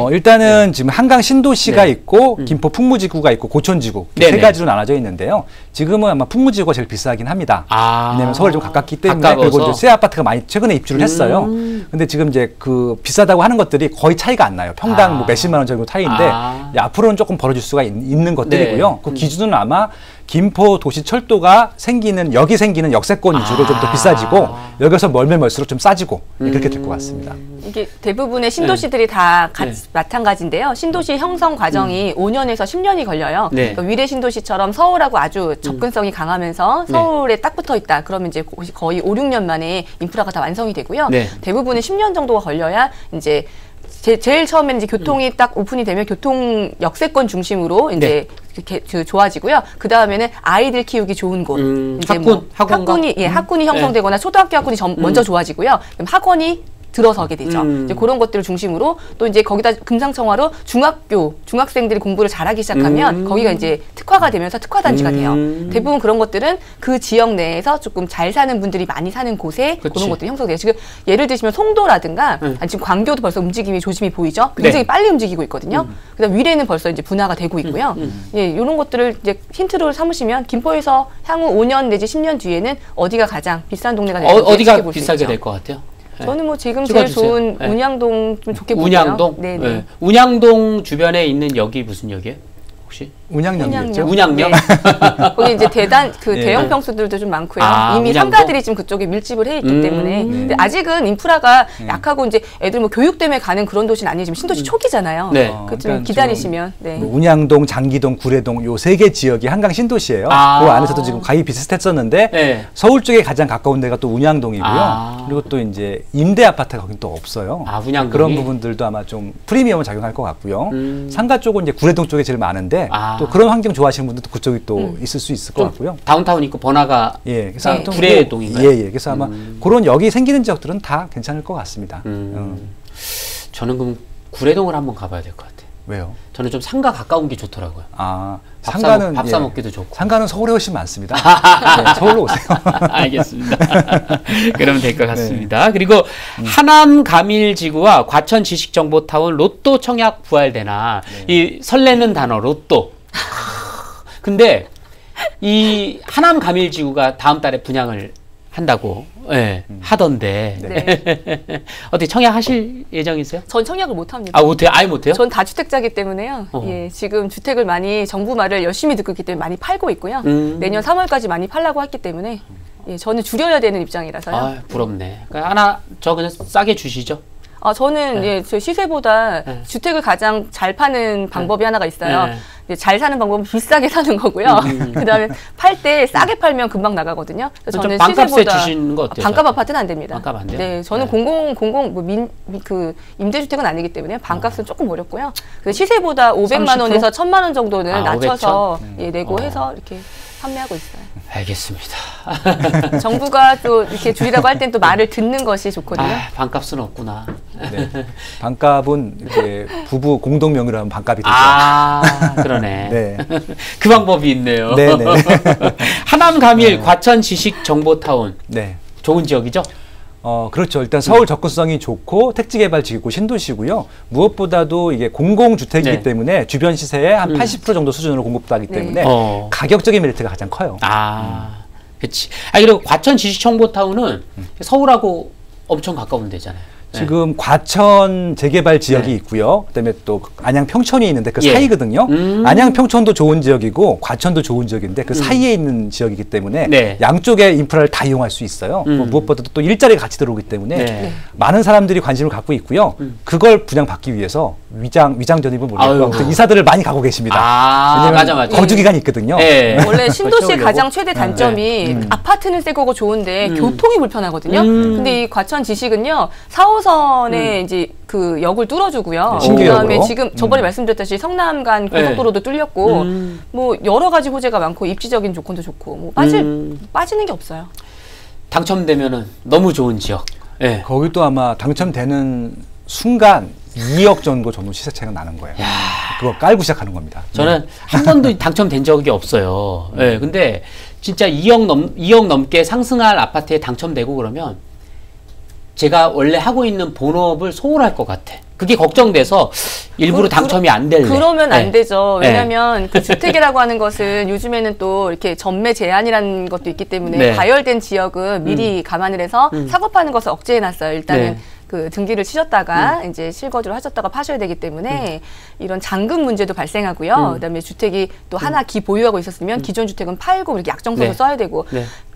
일단은 지금 한강 신도시가 네. 있고 김포 풍무지구가 있고 고촌지구 네네. 세 가지로 나눠져 있는데요. 지금은 아마 풍무지구가 제일 비싸긴 합니다. 왜냐하면 서울이 좀 가깝기 때문에 가까워서. 그리고 이제 새 아파트가 많이 최근에 입주를 했어요. 근데 지금 이제 그 비싸다고 하는 것들이 거의 차이가 안 나요. 평당 뭐 몇십만 원 정도 차이인데 이제 앞으로는 조금 벌어질 수가 있는 것들이고요. 네. 그 기준은 아마 김포 도시철도가 생기는 여기 생기는 역세권 위주로 좀 더 비싸지고 여기서 멀면 멀수록 좀 싸지고 그렇게 될 것 같습니다. 이게 대부분의 신도시들이 다 마찬가지인데요. 신도시 형성 과정이 5년에서 10년이 걸려요. 네. 그러니까 위례 신도시처럼 서울하고 아주 접근성이 강하면서 서울에 딱 붙어 있다. 그러면 이제 거의 5, 6년 만에 인프라가 다 완성이 되고요. 네. 대부분은 10년 정도가 걸려야 이제 제일 처음에는 이제 교통이 딱 오픈이 되면 교통 역세권 중심으로 이제 좋아지고요. 그 다음에는 아이들 키우기 좋은 곳, 이제 학군이 형성되거나 초등학교 학군이 먼저 좋아지고요. 그럼 학원이 들어서게 되죠. 이제 그런 것들을 중심으로 또 이제 거기다 금상첨화로 중학생들이 공부를 잘하기 시작하면 거기가 이제 특화가 되면서 특화단지가 돼요. 대부분 그런 것들은 그 지역 내에서 조금 잘 사는 분들이 많이 사는 곳에 그런 것들이 형성돼요. 지금 예를 들시면 송도라든가 지금 광교도 벌써 움직임이 조짐이 보이죠. 굉장히 빨리 움직이고 있거든요. 그다음 위례는 벌써 이제 분화가 되고 있고요. 예, 이런 것들을 이제 힌트로 삼으시면 김포에서 향후 5년 내지 10년 뒤에는 어디가 가장 비싼 동네가 될지 어디가 비싸게 될 것 같아요? 저는 뭐 지금 찍어주세요. 제일 좋은 운양동 좀 좋게 보고요. 운양동? 네. 운양동 주변에 있는 역이 무슨 역이에요? 혹시? 운양역이었죠. 운양역? 네. 거기 이제 대형 평수들도 좀 많고요. 이미 운양동? 상가들이 지금 그쪽에 밀집을 해 있기 때문에. 근데 아직은 인프라가 약하고 이제 애들 뭐 교육 때문에 가는 그런 도시는 아니에요. 지금 신도시 초기잖아요. 네. 그 좀 그러니까 기다리시면. 네. 뭐 운양동, 장기동, 구례동 요 세 개 지역이 한강 신도시예요. 그 안에서도 지금 거의 비슷했었는데 네. 서울 쪽에 가장 가까운 데가 또 운양동이고요. 그리고 또 이제 임대 아파트가 거긴 또 없어요. 운양동이? 그런 부분들도 아마 좀 프리미엄을 작용할 것 같고요. 상가 쪽은 이제 구례동 쪽에 제일 많은데 또 그런 환경 좋아하시는 분들도 그쪽이 또 있을 수 있을 것 같고요. 다운타운 있고 번화가 예, 그래서 아무튼 구례동인가요? 예, 예. 그래서 아마 그런 역이 생기는 지역들은 다 괜찮을 것 같습니다. 저는 그럼 구례동을 한번 가봐야 될 것 같아요. 왜요? 저는 좀 상가 가까운 게 좋더라고요. 아, 상가는 밥 사 먹기도 좋고. 상가는 서울에 훨씬 많습니다. 네, 서울로 오세요. 알겠습니다. 그러면 될 것 같습니다. 그리고 하남 가밀지구와 과천 지식정보타운 로또 청약 부활되나 이 설레는 단어 로또. 근데 이 하남 가밀지구가 다음 달에 분양을 한다고 하던데 어떻게 청약하실 예정이세요? 전 청약을 못합니다. 아 못해요? 아예 못해요? 전 다주택자이기 때문에요. 예, 지금 주택을 많이 정부 말을 열심히 듣고 있기 때문에 많이 팔고 있고요. 내년 3월까지 많이 팔라고 했기 때문에 예, 저는 줄여야 되는 입장이라서요. 아, 부럽네. 그러니까 하나 저 그냥 싸게 주시죠. 저는 예, 저 시세보다 주택을 가장 잘 파는 방법이 하나가 있어요. 이제 잘 사는 방법은 비싸게 사는 거고요. 그다음에 팔 때 싸게 팔면 금방 나가거든요. 그래서 저는 반값에 시세보다 주시는 거 어때요? 반값 아파트는 안 됩니다. 반값 안 돼요? 네, 저는 그 임대주택은 아니기 때문에 반값은 조금 어렵고요. 그 시세보다 500만 원에서 1000만 원 정도는 낮춰서 예, 내고 해서 이렇게 판매하고 있어요. 알겠습니다. 정부가 또 이렇게 줄이라고 할 땐 또 말을 듣는 것이 좋거든요. 반값은 없구나. 네. 반값은 이제 부부 공동 명의로 하면 반값이 되죠. 아, 그러네. 네. 그 방법이 있네요. 네, 네. 하남 가밀 과천 지식 정보타운. 네. 좋은 지역이죠? 그렇죠. 일단 서울 접근성이 좋고 택지 개발 지구 신도시고요. 무엇보다도 이게 공공주택이기 때문에 주변 시세의 한 80% 정도 수준으로 공급하기 때문에 가격적인 메리트가 가장 커요. 그렇지. 그리고 과천 지식정보타운은 서울하고 엄청 가까운 데잖아요. 지금 과천 재개발 지역이 있고요. 그다음에 또 안양 평촌이 있는데 그 사이거든요. 안양 평촌도 좋은 지역이고 과천도 좋은 지역인데 그 사이에 있는 지역이기 때문에 양쪽의 인프라를 다 이용할 수 있어요. 무엇보다도 또 일자리가 같이 들어오기 때문에 많은 사람들이 관심을 갖고 있고요. 그걸 분양받기 위해서 위장 전입은 모르겠고 이사들을 많이 가고 계십니다. 왜냐면 맞아. 거주 기간이 있거든요. 원래 신도시의 가장 최대 단점이 아파트는 새 거고 좋은데 교통이 불편하거든요. 근데 이 과천 지식은요. 4호선에 이제 그 역을 뚫어주고요. 그다음에 지금 저번에 말씀드렸다시피 성남간 고속도로도 뚫렸고 뭐 여러 가지 호재가 많고 입지적인 조건도 좋고 뭐 빠지는 게 없어요. 당첨되면은 너무 좋은 지역. 거기 또 아마 당첨되는 순간 2억 정도 시세 차이가 나는 거예요. 그거 깔고 시작하는 겁니다. 저는 한 번도 당첨된 적이 없어요. 근데 진짜 2억 넘게 상승할 아파트에 당첨되고 그러면 제가 원래 하고 있는 본업을 소홀할 것 같아. 그게 걱정돼서 일부러 당첨이 안 될래. 그러면 안 되죠. 왜냐하면 그 주택이라고 하는 것은 요즘에는 또 이렇게 전매 제한이라는 것도 있기 때문에 과열된 지역은 미리 감안을 해서 사고 파는 것을 억제해놨어요. 일단은 그 등기를 치셨다가 이제 실거주를 하셨다가 파셔야 되기 때문에 이런 잔금 문제도 발생하고요. 그다음에 주택이 또 하나 기보유하고 있었으면 기존 주택은 팔고 이렇게 약정서도 써야 되고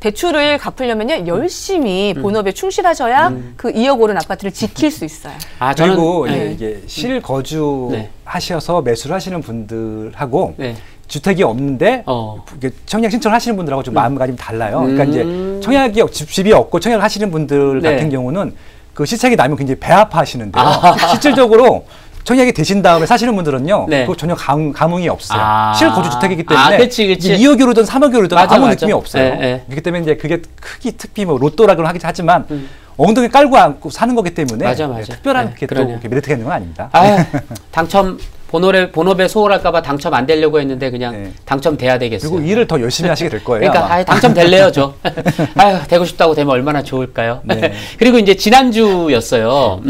대출을 갚으려면요 열심히 본업에 충실하셔야 그 2억 오른 아파트를 지킬 수 있어요. 그리고 이게 실거주 하셔서 매수를 하시는 분들하고 주택이 없는데 청약 신청을 하시는 분들하고 좀 마음가짐이 달라요. 그러니까 이제 청약이 집이 없고 청약을 하시는 분들 같은 경우는 그 시책이 나면 굉장히 배 아파하시는데요. 실질적으로 청약이 되신 다음에 사시는 분들은요, 그거 전혀 감흥이 없어요. 실거주 주택이기 때문에 그치. 2억이 오르든 3억이 오르든 아무 느낌이 없어요. 그렇기 때문에 이제 그게 특히 뭐 로또라고 하긴 하지만 엉덩이 깔고 안고 사는 거기 때문에 맞아. 특별한 게 또 메리트가 있는 건 아닙니다. 당첨 본업에 소홀할까봐 당첨 안 되려고 했는데 그냥 당첨돼야 되겠어요. 그리고 일을 더 열심히 하시게 될 거예요. 그러니까 당첨될래요, 저. 되고 싶다고 되면 얼마나 좋을까요? 그리고 이제 지난주였어요.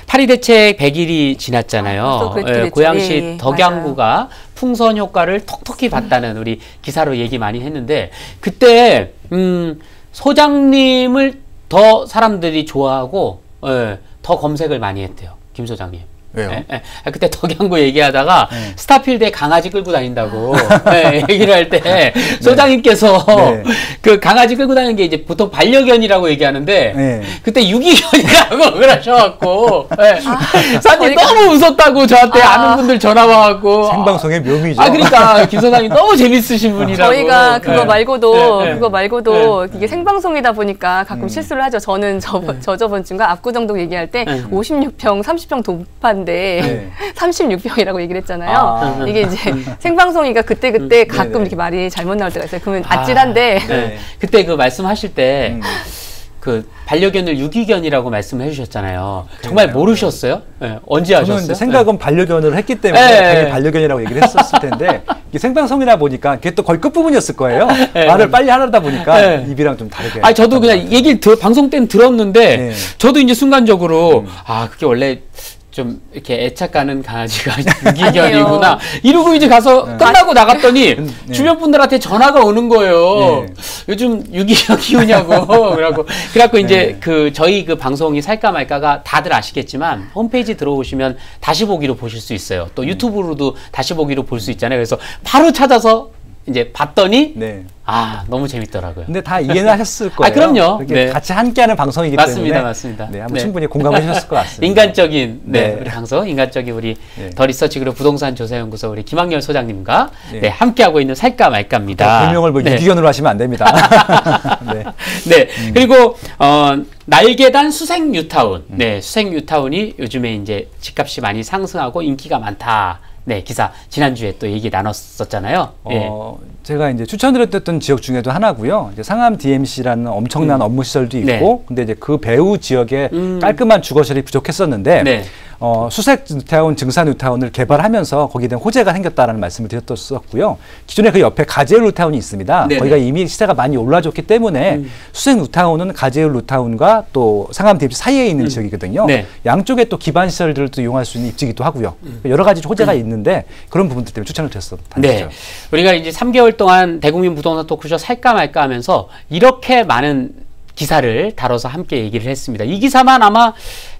파리 대책 100일이 지났잖아요. 고양시 덕양구가 풍선 효과를 톡톡히 봤다는 우리 기사로 얘기 많이 했는데 그때 소장님을 더 사람들이 좋아하고 더 검색을 많이 했대요. 김 소장님. 왜요? 그때 덕양구 얘기하다가 스타필드에 강아지 끌고 다닌다고 얘기를 할 때 소장님께서 그 강아지 끌고 다니는 게 이제 보통 반려견이라고 얘기하는데 그때 유기견이라고 그러셔갖고 사장님 너무 웃었다고 저한테 아는 분들 전화 와갖고 생방송의 묘미죠. 그러니까 김 소장님 너무 재밌으신 분이라고. 저희가 그거 말고도 이게 생방송이다 보니까 가끔 실수를 하죠. 저는 저번 주인가 압구정동 얘기할 때 56평 30평 동판 있는데 네. 36평이라고 얘기를 했잖아요. 이게 이제 생방송이니까 그때 가끔 네네. 이렇게 말이 잘못 나올 때가 있어요. 그러면 아찔한데 네. 그때 그 말씀하실 때 그 반려견을 유기견이라고 말씀을 해주셨잖아요. 정말 모르셨어요? 네. 언제 저는 하셨어요? 이제 생각은 반려견을 했기 때문에 네. 당연히 반려견이라고 얘기를 했었을 텐데 이게 생방송이다 보니까 그게 또 거의 끝부분이었을 거예요. 네. 말을 빨리 하려다 보니까 네. 입이랑 좀 다르게. 아니 저도 그냥 얘기를 방송 때는 들었는데 네. 저도 이제 순간적으로 아 그게 원래 좀 이렇게 애착 가는 강아지가 유기견이구나 이러고 이제 가서 끝나고 나갔더니 네. 주변 분들한테 전화가 오는 거예요. 네. 요즘 유기견 키우냐고 그래갖고 이제 네. 저희 그 방송이 살까 말까가 다들 아시겠지만 홈페이지 들어오시면 다시 보기로 보실 수 있어요. 또 유튜브로도 다시 보기로 볼 수 있잖아요. 그래서 바로 찾아서 이제 봤더니 네. 아 너무 재밌더라고요. 근데 다 이해는 하셨을 거예요. 아, 그럼요. 이렇게 네. 같이 함께하는 방송이기 맞습니다, 때문에 맞습니다. 네, 한번 네. 충분히 공감해 주셨을 것 같습니다. 인간적인 네. 우리 방송, 인간적인 우리 네. 더 리서치 그룹 부동산 조사연구소 우리 김학렬 소장님과 네. 함께하고 있는 살까 말까입니다. 별명을 뭐 네. 유기견으로 하시면 안 됩니다. 네. 네. 그리고 날개단 수생 뉴타운. 네, 수생 뉴타운이 요즘에 이제 집값이 많이 상승하고 인기가 많다. 네, 기사 지난주에 또 얘기 나눴었잖아요. 예. 제가 이제 추천드렸던 지역 중에도 하나고요. 이제 상암 DMC라는 엄청난 업무 시설도 있고, 네. 근데 이제 그 배후 지역에 깔끔한 주거시설이 부족했었는데, 네. 수색 뉴타운, 증사 뉴타운을 개발하면서 거기에 대한 호재가 생겼다라는 말씀을 드렸었고요. 기존에 그 옆에 가재울 뉴타운이 있습니다. 네네. 거기가 이미 시세가 많이 올라졌기 때문에 수색 뉴타운은 가재울 뉴타운과 또 상암 DMC 사이에 있는 지역이거든요. 네. 양쪽에 또 기반 시설들도 이용할 수 있는 입지기도 하고요. 여러 가지 호재가 있는데 그런 부분들 때문에 추천을 드렸었던 네. 단지죠. 우리가 이제 3개월 동안 대국민 부동산 토크쇼 살까 말까 하면서 이렇게 많은 기사를 다뤄서 함께 얘기를 했습니다. 이 기사만 아마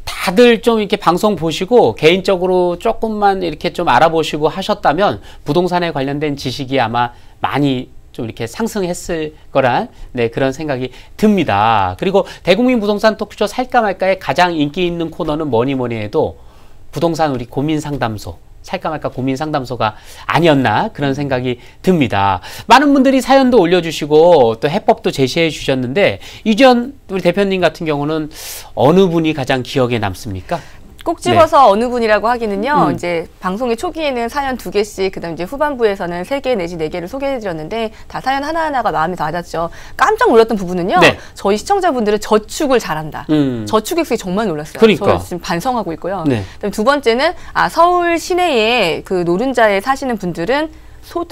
다들 좀 이렇게 방송 보시고 개인적으로 조금만 이렇게 좀 알아보시고 하셨다면 부동산에 관련된 지식이 아마 많이 좀 이렇게 상승했을 거란 그런 생각이 듭니다. 그리고 대국민 부동산 토크쇼 살까 말까의 가장 인기 있는 코너는 뭐니 해도 부동산 우리 고민 상담소 살까 말까 고민 상담소가 아니었나 그런 생각이 듭니다. 많은 분들이 사연도 올려주시고 또 해법도 제시해 주셨는데 이전 우리 대표님 같은 경우는 어느 분이 가장 기억에 남습니까? 꼭 집어서 어느 분이라고 하기는요. 이제 방송의 초기에는 사연 2개씩, 그다음 이제 후반부에서는 3개 내지 4개를 소개해드렸는데 다 사연 하나하나가 마음에 와닿죠. 깜짝 놀랐던 부분은요. 네. 저희 시청자분들은 저축을 잘한다. 저축액수에 정말 놀랐어요. 그러니까. 저 지금 반성하고 있고요. 네. 그다음 두 번째는 서울 시내에 그 노른자에 사시는 분들은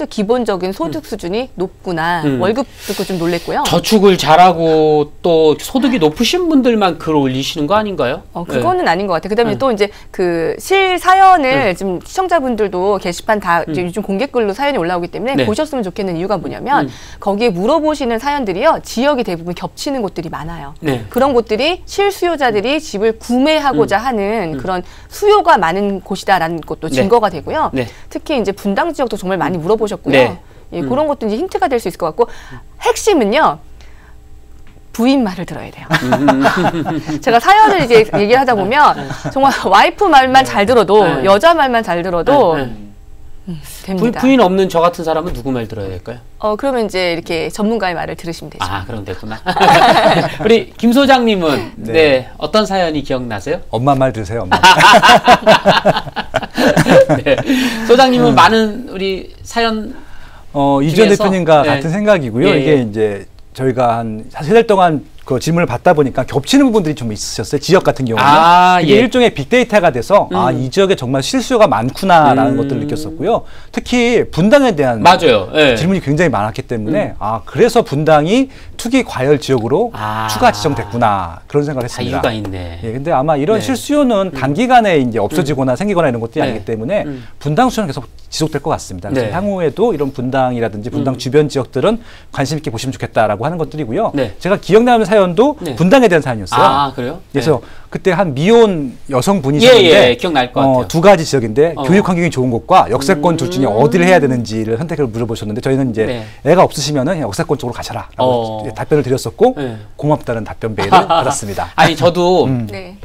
기본적인 소득 수준이 높구나. 월급 듣고 좀 놀랬고요. 저축을 잘하고 또 소득이 높으신 분들만 글 올리시는 거 아닌가요? 그거는 아닌 것 같아요. 그다음에 또 이제 그 실사연을 지금 시청자분들도 게시판 다 이제 요즘 공개글로 사연이 올라오기 때문에 네. 보셨으면 좋겠는 이유가 뭐냐면 거기에 물어보시는 사연들이요. 지역이 대부분 겹치는 곳들이 많아요. 네. 그런 곳들이 실수요자들이 집을 구매하고자 하는 그런 수요가 많은 곳이다라는 것도 증거가 되고요. 네. 특히 이제 분당 지역도 정말 많이 물어보셨고요. 네. 예, 그런 것도 이제 힌트가 될 수 있을 것 같고 핵심은요. 부인 말을 들어야 돼요. 제가 사연을 이제 얘기를 하다 보면 정말 와이프 말만 잘 들어도 여자 말만 잘 들어도 됩니다. 부인 없는 저 같은 사람은 누구 말 들어야 될까요? 그러면 이제 이렇게 전문가의 말을 들으시면 되죠. 그럼 됐구나. 우리 김 소장님은 어떤 사연이 기억나세요? 엄마 말 들으세요. 엄마. 네. 소장님은 많은 우리 사연 이전 중에서? 대표님과 네. 같은 생각이고요. 예, 이게 예. 이제 저희가 한 3달 동안 그 질문을 받다 보니까 겹치는 부분들이 좀 있으셨어요. 지역 같은 경우는. 이게 예. 일종의 빅데이터가 돼서 이 지역에 정말 실수요가 많구나라는 것들을 느꼈었고요. 특히 분당에 대한 맞아요. 예. 질문이 굉장히 많았기 때문에 그래서 분당이 투기 과열 지역으로 추가 지정됐구나 그런 생각을 다 했습니다. 이유가 있네. 예, 근데 아마 이런 네. 실수요는 단기간에 이제 없어지거나 생기거나 이런 것들이 네. 아니기 때문에 분당 수요는 계속 지속될 것 같습니다. 그래서 네. 향후에도 이런 분당이라든지 분당 주변 지역들은 관심 있게 보시면 좋겠다라고 하는 것들이고요. 네. 제가 기억나는 사연도 네. 분당에 대한 사연이었어요. 그래요? 그래서 그때 한 미혼 여성분이셨는데 예, 기억날 것 같아요. 2가지 지역인데 교육 환경이 좋은 곳과 역세권 둘 중에 어디를 해야 되는지를 선택을 물어보셨는데 저희는 이제 애가 없으시면은 역세권 쪽으로 가셔라라고 답변을 드렸었고 고맙다는 답변 메일을 받았습니다. 아니 저도 네.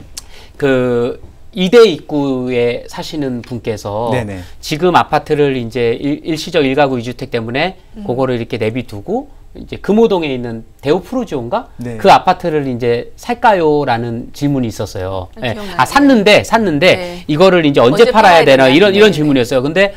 그 이대 입구에 사시는 분께서 네네. 지금 아파트를 이제 일시적 1가구 2주택 때문에 그거를 이렇게 내비두고 이제 금호동에 있는 대우 프루지오인가? 네. 그 아파트를 이제 살까요라는 질문이 있었어요. 예. 기억나요. 아, 샀는데 네. 이거를 이제 언제 팔아야 되나 이런 네. 질문이었어요. 근데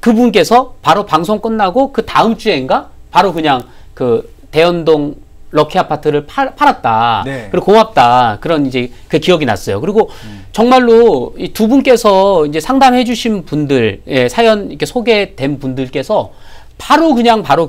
그분께서 바로 방송 끝나고 그 다음 주에인가 바로 그냥 그 대연동 럭키 아파트를 팔았다. 네. 그리고 고맙다. 그런 이제 그 기억이 났어요. 그리고 정말로 이 두 분께서 이제 상담해 주신 분들, 예, 사연 이렇게 소개된 분들께서 바로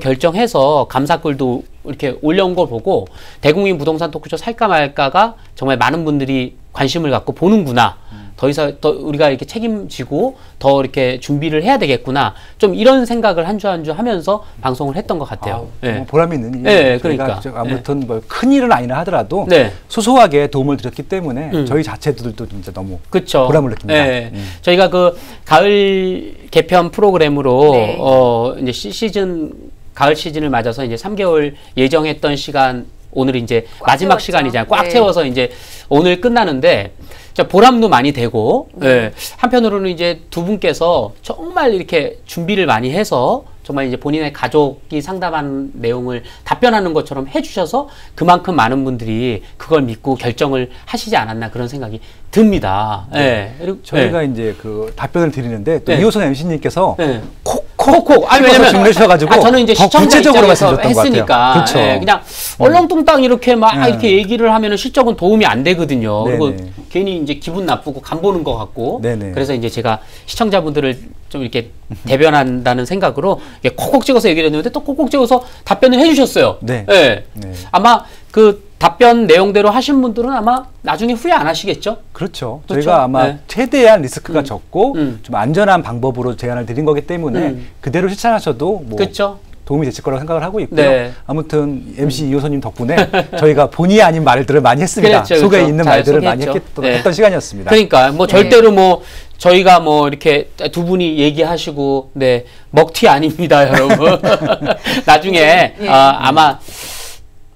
결정해서 감사글도 이렇게 올려온 걸 보고 대국민 부동산 토크쇼 살까 말까가 정말 많은 분들이 관심을 갖고 보는구나. 더 우리가 이렇게 책임지고 더 이렇게 준비를 해야 되겠구나. 좀 이런 생각을 한 주 한 주 하면서 방송을 했던 것 같아요. 뭐 보람이 있는 일이에요. 네, 그러니까. 아무튼 뭐 큰 일은 아니라 하더라도 네. 소소하게 도움을 드렸기 때문에 저희 자체들도 진짜 너무 그쵸. 보람을 느낍니다. 네. 저희가 그 가을 개편 프로그램으로 네. 이제 가을 시즌을 맞아서 이제 3개월 예정했던 시간 오늘 이제 마지막 채웠죠. 시간이잖아요. 꽉 네. 채워서 이제 오늘 끝나는데 보람도 많이 되고 예. 한편으로는 이제 두 분께서 정말 이렇게 준비를 많이 해서 정말 이제 본인의 가족이 상담한 내용을 답변하는 것처럼 해주셔서 그만큼 많은 분들이 그걸 믿고 결정을 하시지 않았나 그런 생각이 듭니다. 네. 예. 그리고 저희가 이제 그 답변을 드리는데 또 네. 이호선 MC님께서 예. 콕 아니 왜냐면 주셔가지고 저는 이제 더 시청자 구체적으로 입장에서 말씀드렸던 것 했으니까 같아요. 그렇죠. 예, 그냥 얼렁뚱땅 이렇게 막 네. 이렇게 얘기를 하면은 실적은 도움이 안 되거든요. 네네. 그리고 괜히 이제 기분 나쁘고 간 보는 것 같고 네네. 그래서 이제 제가 시청자분들을 좀 이렇게 대변한다는 생각으로 이렇게 콕콕 찍어서 얘기를 했는데 또 콕콕 찍어서 답변을 해주셨어요. 네. 예. 네. 아마 그 답변 내용대로 하신 분들은 아마 나중에 후회 안 하시겠죠? 그렇죠. 그렇죠? 저희가 아마 네. 최대한 리스크가 적고 음. 좀 안전한 방법으로 제안을 드린 거기 때문에 그대로 실천하셔도 뭐 그렇죠? 도움이 되실 거라고 생각을 하고 있고요. 네. 아무튼 MC 이호선님 덕분에 저희가 본의 아닌 말들을 많이 했습니다. 그렇죠, 속에 그렇죠. 있는 잘 말들을 많이 소개했죠. 했던 시간이었습니다. 그러니까 뭐 절대로 뭐 저희가 뭐 이렇게 두 분이 얘기하시고 네 먹튀 아닙니다, 여러분. 나중에 예. 아마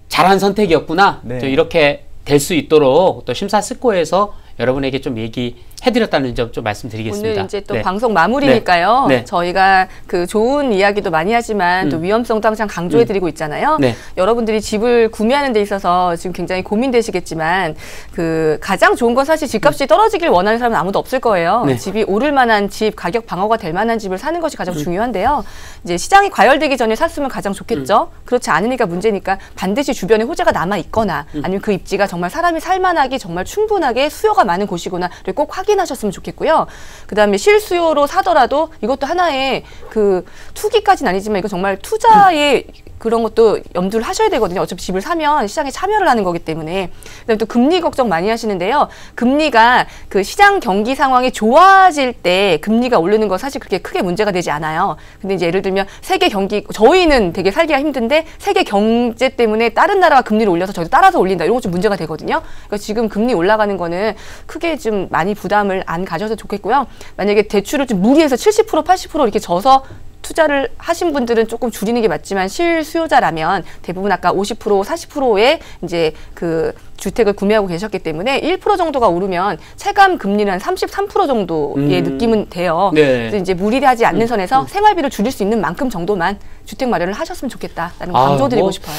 잘한 선택이었구나. 네. 이렇게 될 수 있도록 또 심사숙고해서 여러분에게 좀 얘기해드렸다는 점 좀 말씀드리겠습니다. 오늘 이제 또 네. 방송 마무리니까요. 네. 네. 저희가 그 좋은 이야기도 많이 하지만 또 위험성도 항상 강조해드리고 있잖아요. 네. 여러분들이 집을 구매하는 데 있어서 지금 굉장히 고민되시겠지만 그 가장 좋은 건 사실 집값이 떨어지길 원하는 사람은 아무도 없을 거예요. 네. 집이 오를 만한 집, 가격 방어가 될 만한 집을 사는 것이 가장 중요한데요. 이제 시장이 과열되기 전에 샀으면 가장 좋겠죠. 그렇지 않으니까 문제니까 반드시 주변에 호재가 남아 있거나 아니면 그 입지가 정말 사람이 살만하기 정말 충분하게 수요가 많은 곳이구나를 꼭 확인하셨으면 좋겠고요. 그다음에 실수요로 사더라도 이것도 하나의 그 투기까지는 아니지만 이거 정말 투자의 그런 것도 염두를 하셔야 되거든요. 어차피 집을 사면 시장에 참여를 하는 거기 때문에. 그다음에 또 금리 걱정 많이 하시는데요. 금리가 그 시장 경기 상황이 좋아질 때 금리가 오르는 건 사실 그렇게 크게 문제가 되지 않아요. 근데 이제 예를 들면 세계 경기, 저희는 되게 살기가 힘든데 세계 경제 때문에 다른 나라가 금리를 올려서 저희도 따라서 올린다. 이런 거 좀 문제가 되거든요. 그러니까 지금 금리 올라가는 거는 크게 좀 많이 부담을 안 가져도 좋겠고요. 만약에 대출을 좀 무리해서 70%, 80% 이렇게 져서 투자를 하신 분들은 조금 줄이는 게 맞지만 실수요자라면 대부분 아까 50%, 40%의 이제 그 주택을 구매하고 계셨기 때문에 1% 정도가 오르면 체감 금리는 한 33% 정도의 느낌은 돼요. 네. 그래서 이제 무리하지 않는 선에서 생활비를 줄일 수 있는 만큼 정도만 주택 마련을 하셨으면 좋겠다라는 거 강조드리고 싶어요.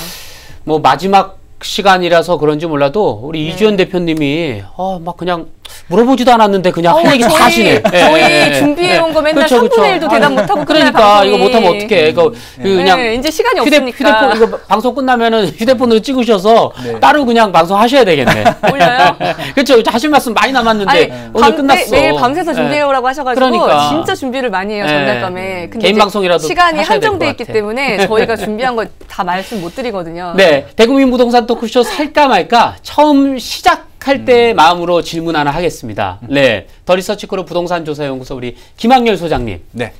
뭐 마지막 시간이라서 그런지 몰라도 우리 이주연 대표님이 막 그냥 물어보지도 않았는데 그냥 할 얘기 다 하시네. 저희 준비해온 거 맨날 그쵸, 3분의 1도 대답 못하고 끝날 그러니까 방송이. 이거 못하면 어떡해. 이거 그냥 이제 시간이 없으니까. 휴대폰 이거 방송 끝나면은 휴대폰으로 찍으셔서 네. 따로 그냥 방송 하셔야 되겠네. 올려요? 그렇죠. 하실 말씀 많이 남았는데 아니, 오늘 끝났어. 매일 밤새서 준비해오라고 하셔가지고 그러니까. 진짜 준비를 많이 해요. 전날밤에. 근데 개인 이제 방송이라도 시간이 하셔야 될 한정돼 것 있기 같아. 때문에 저희가 준비한 거 다 말씀 못 드리거든요. 네, 대국민 부동산 토크쇼 살까 말까 처음 시작할 때 마음으로 질문 하나 하겠습니다. 네, 더 리서치 그룹 부동산 조사 연구소 우리 김학렬 소장님. 네.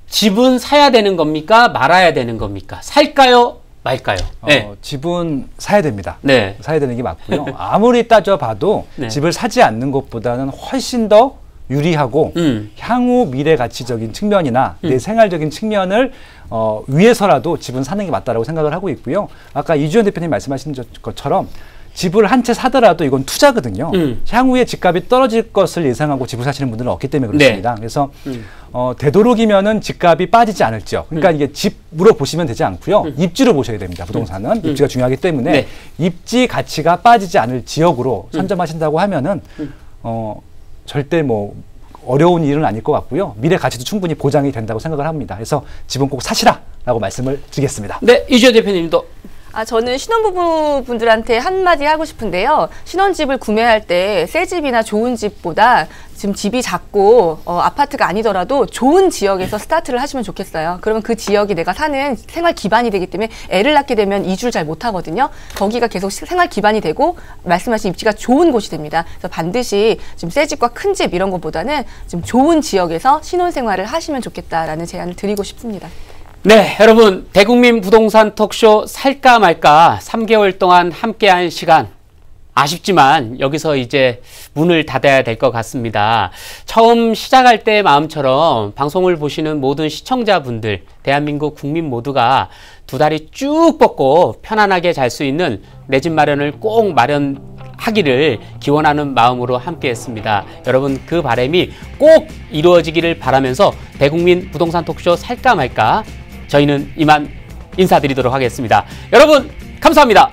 집은 사야 되는 겁니까? 말아야 되는 겁니까? 살까요? 말까요? 네. 집은 사야 됩니다. 네. 사야 되는 게 맞고요. 아무리 따져봐도 네. 집을 사지 않는 것보다는 훨씬 더 유리하고 향후 미래 가치적인 측면이나 내 생활적인 측면을 위해서라도 집은 사는 게 맞다라고 생각을 하고 있고요. 아까 이주연 대표님 말씀하신 것처럼 집을 한 채 사더라도 이건 투자거든요. 향후에 집값이 떨어질 것을 예상하고 집을 사시는 분들은 없기 때문에 그렇습니다. 네. 그래서 되도록이면은 집값이 빠지지 않을지요. 그러니까 이게 집으로 보시면 되지 않고요. 입지로 보셔야 됩니다. 부동산은 입지가 중요하기 때문에 네. 입지 가치가 빠지지 않을 지역으로 선점하신다고 하면은 절대 뭐 어려운 일은 아닐 것 같고요. 미래 가치도 충분히 보장이 된다고 생각을 합니다. 그래서 집은 꼭 사시라라고 말씀을 드리겠습니다. 네, 이주혜 대표님도. 저는 신혼부부 분들한테 한마디 하고 싶은데요. 신혼집을 구매할 때 새 집이나 좋은 집보다 지금 집이 작고 아파트가 아니더라도 좋은 지역에서 스타트를 하시면 좋겠어요. 그러면 그 지역이 내가 사는 생활 기반이 되기 때문에 애를 낳게 되면 이주를 잘 못하거든요. 거기가 계속 생활 기반이 되고 말씀하신 입지가 좋은 곳이 됩니다. 그래서 반드시 지금 새 집과 큰 집 이런 것보다는 좀 좋은 지역에서 신혼생활을 하시면 좋겠다라는 제안을 드리고 싶습니다. 네, 여러분 대국민 부동산 톡쇼 살까 말까 3개월 동안 함께한 시간 아쉽지만 여기서 이제 문을 닫아야 될 것 같습니다. 처음 시작할 때의 마음처럼 방송을 보시는 모든 시청자분들, 대한민국 국민 모두가 두 다리 쭉 뻗고 편안하게 잘 수 있는 내 집 마련을 꼭 마련하기를 기원하는 마음으로 함께했습니다. 여러분 그 바람이 꼭 이루어지기를 바라면서 대국민 부동산 톡쇼 살까 말까 저희는 이만 인사드리도록 하겠습니다. 여러분 감사합니다.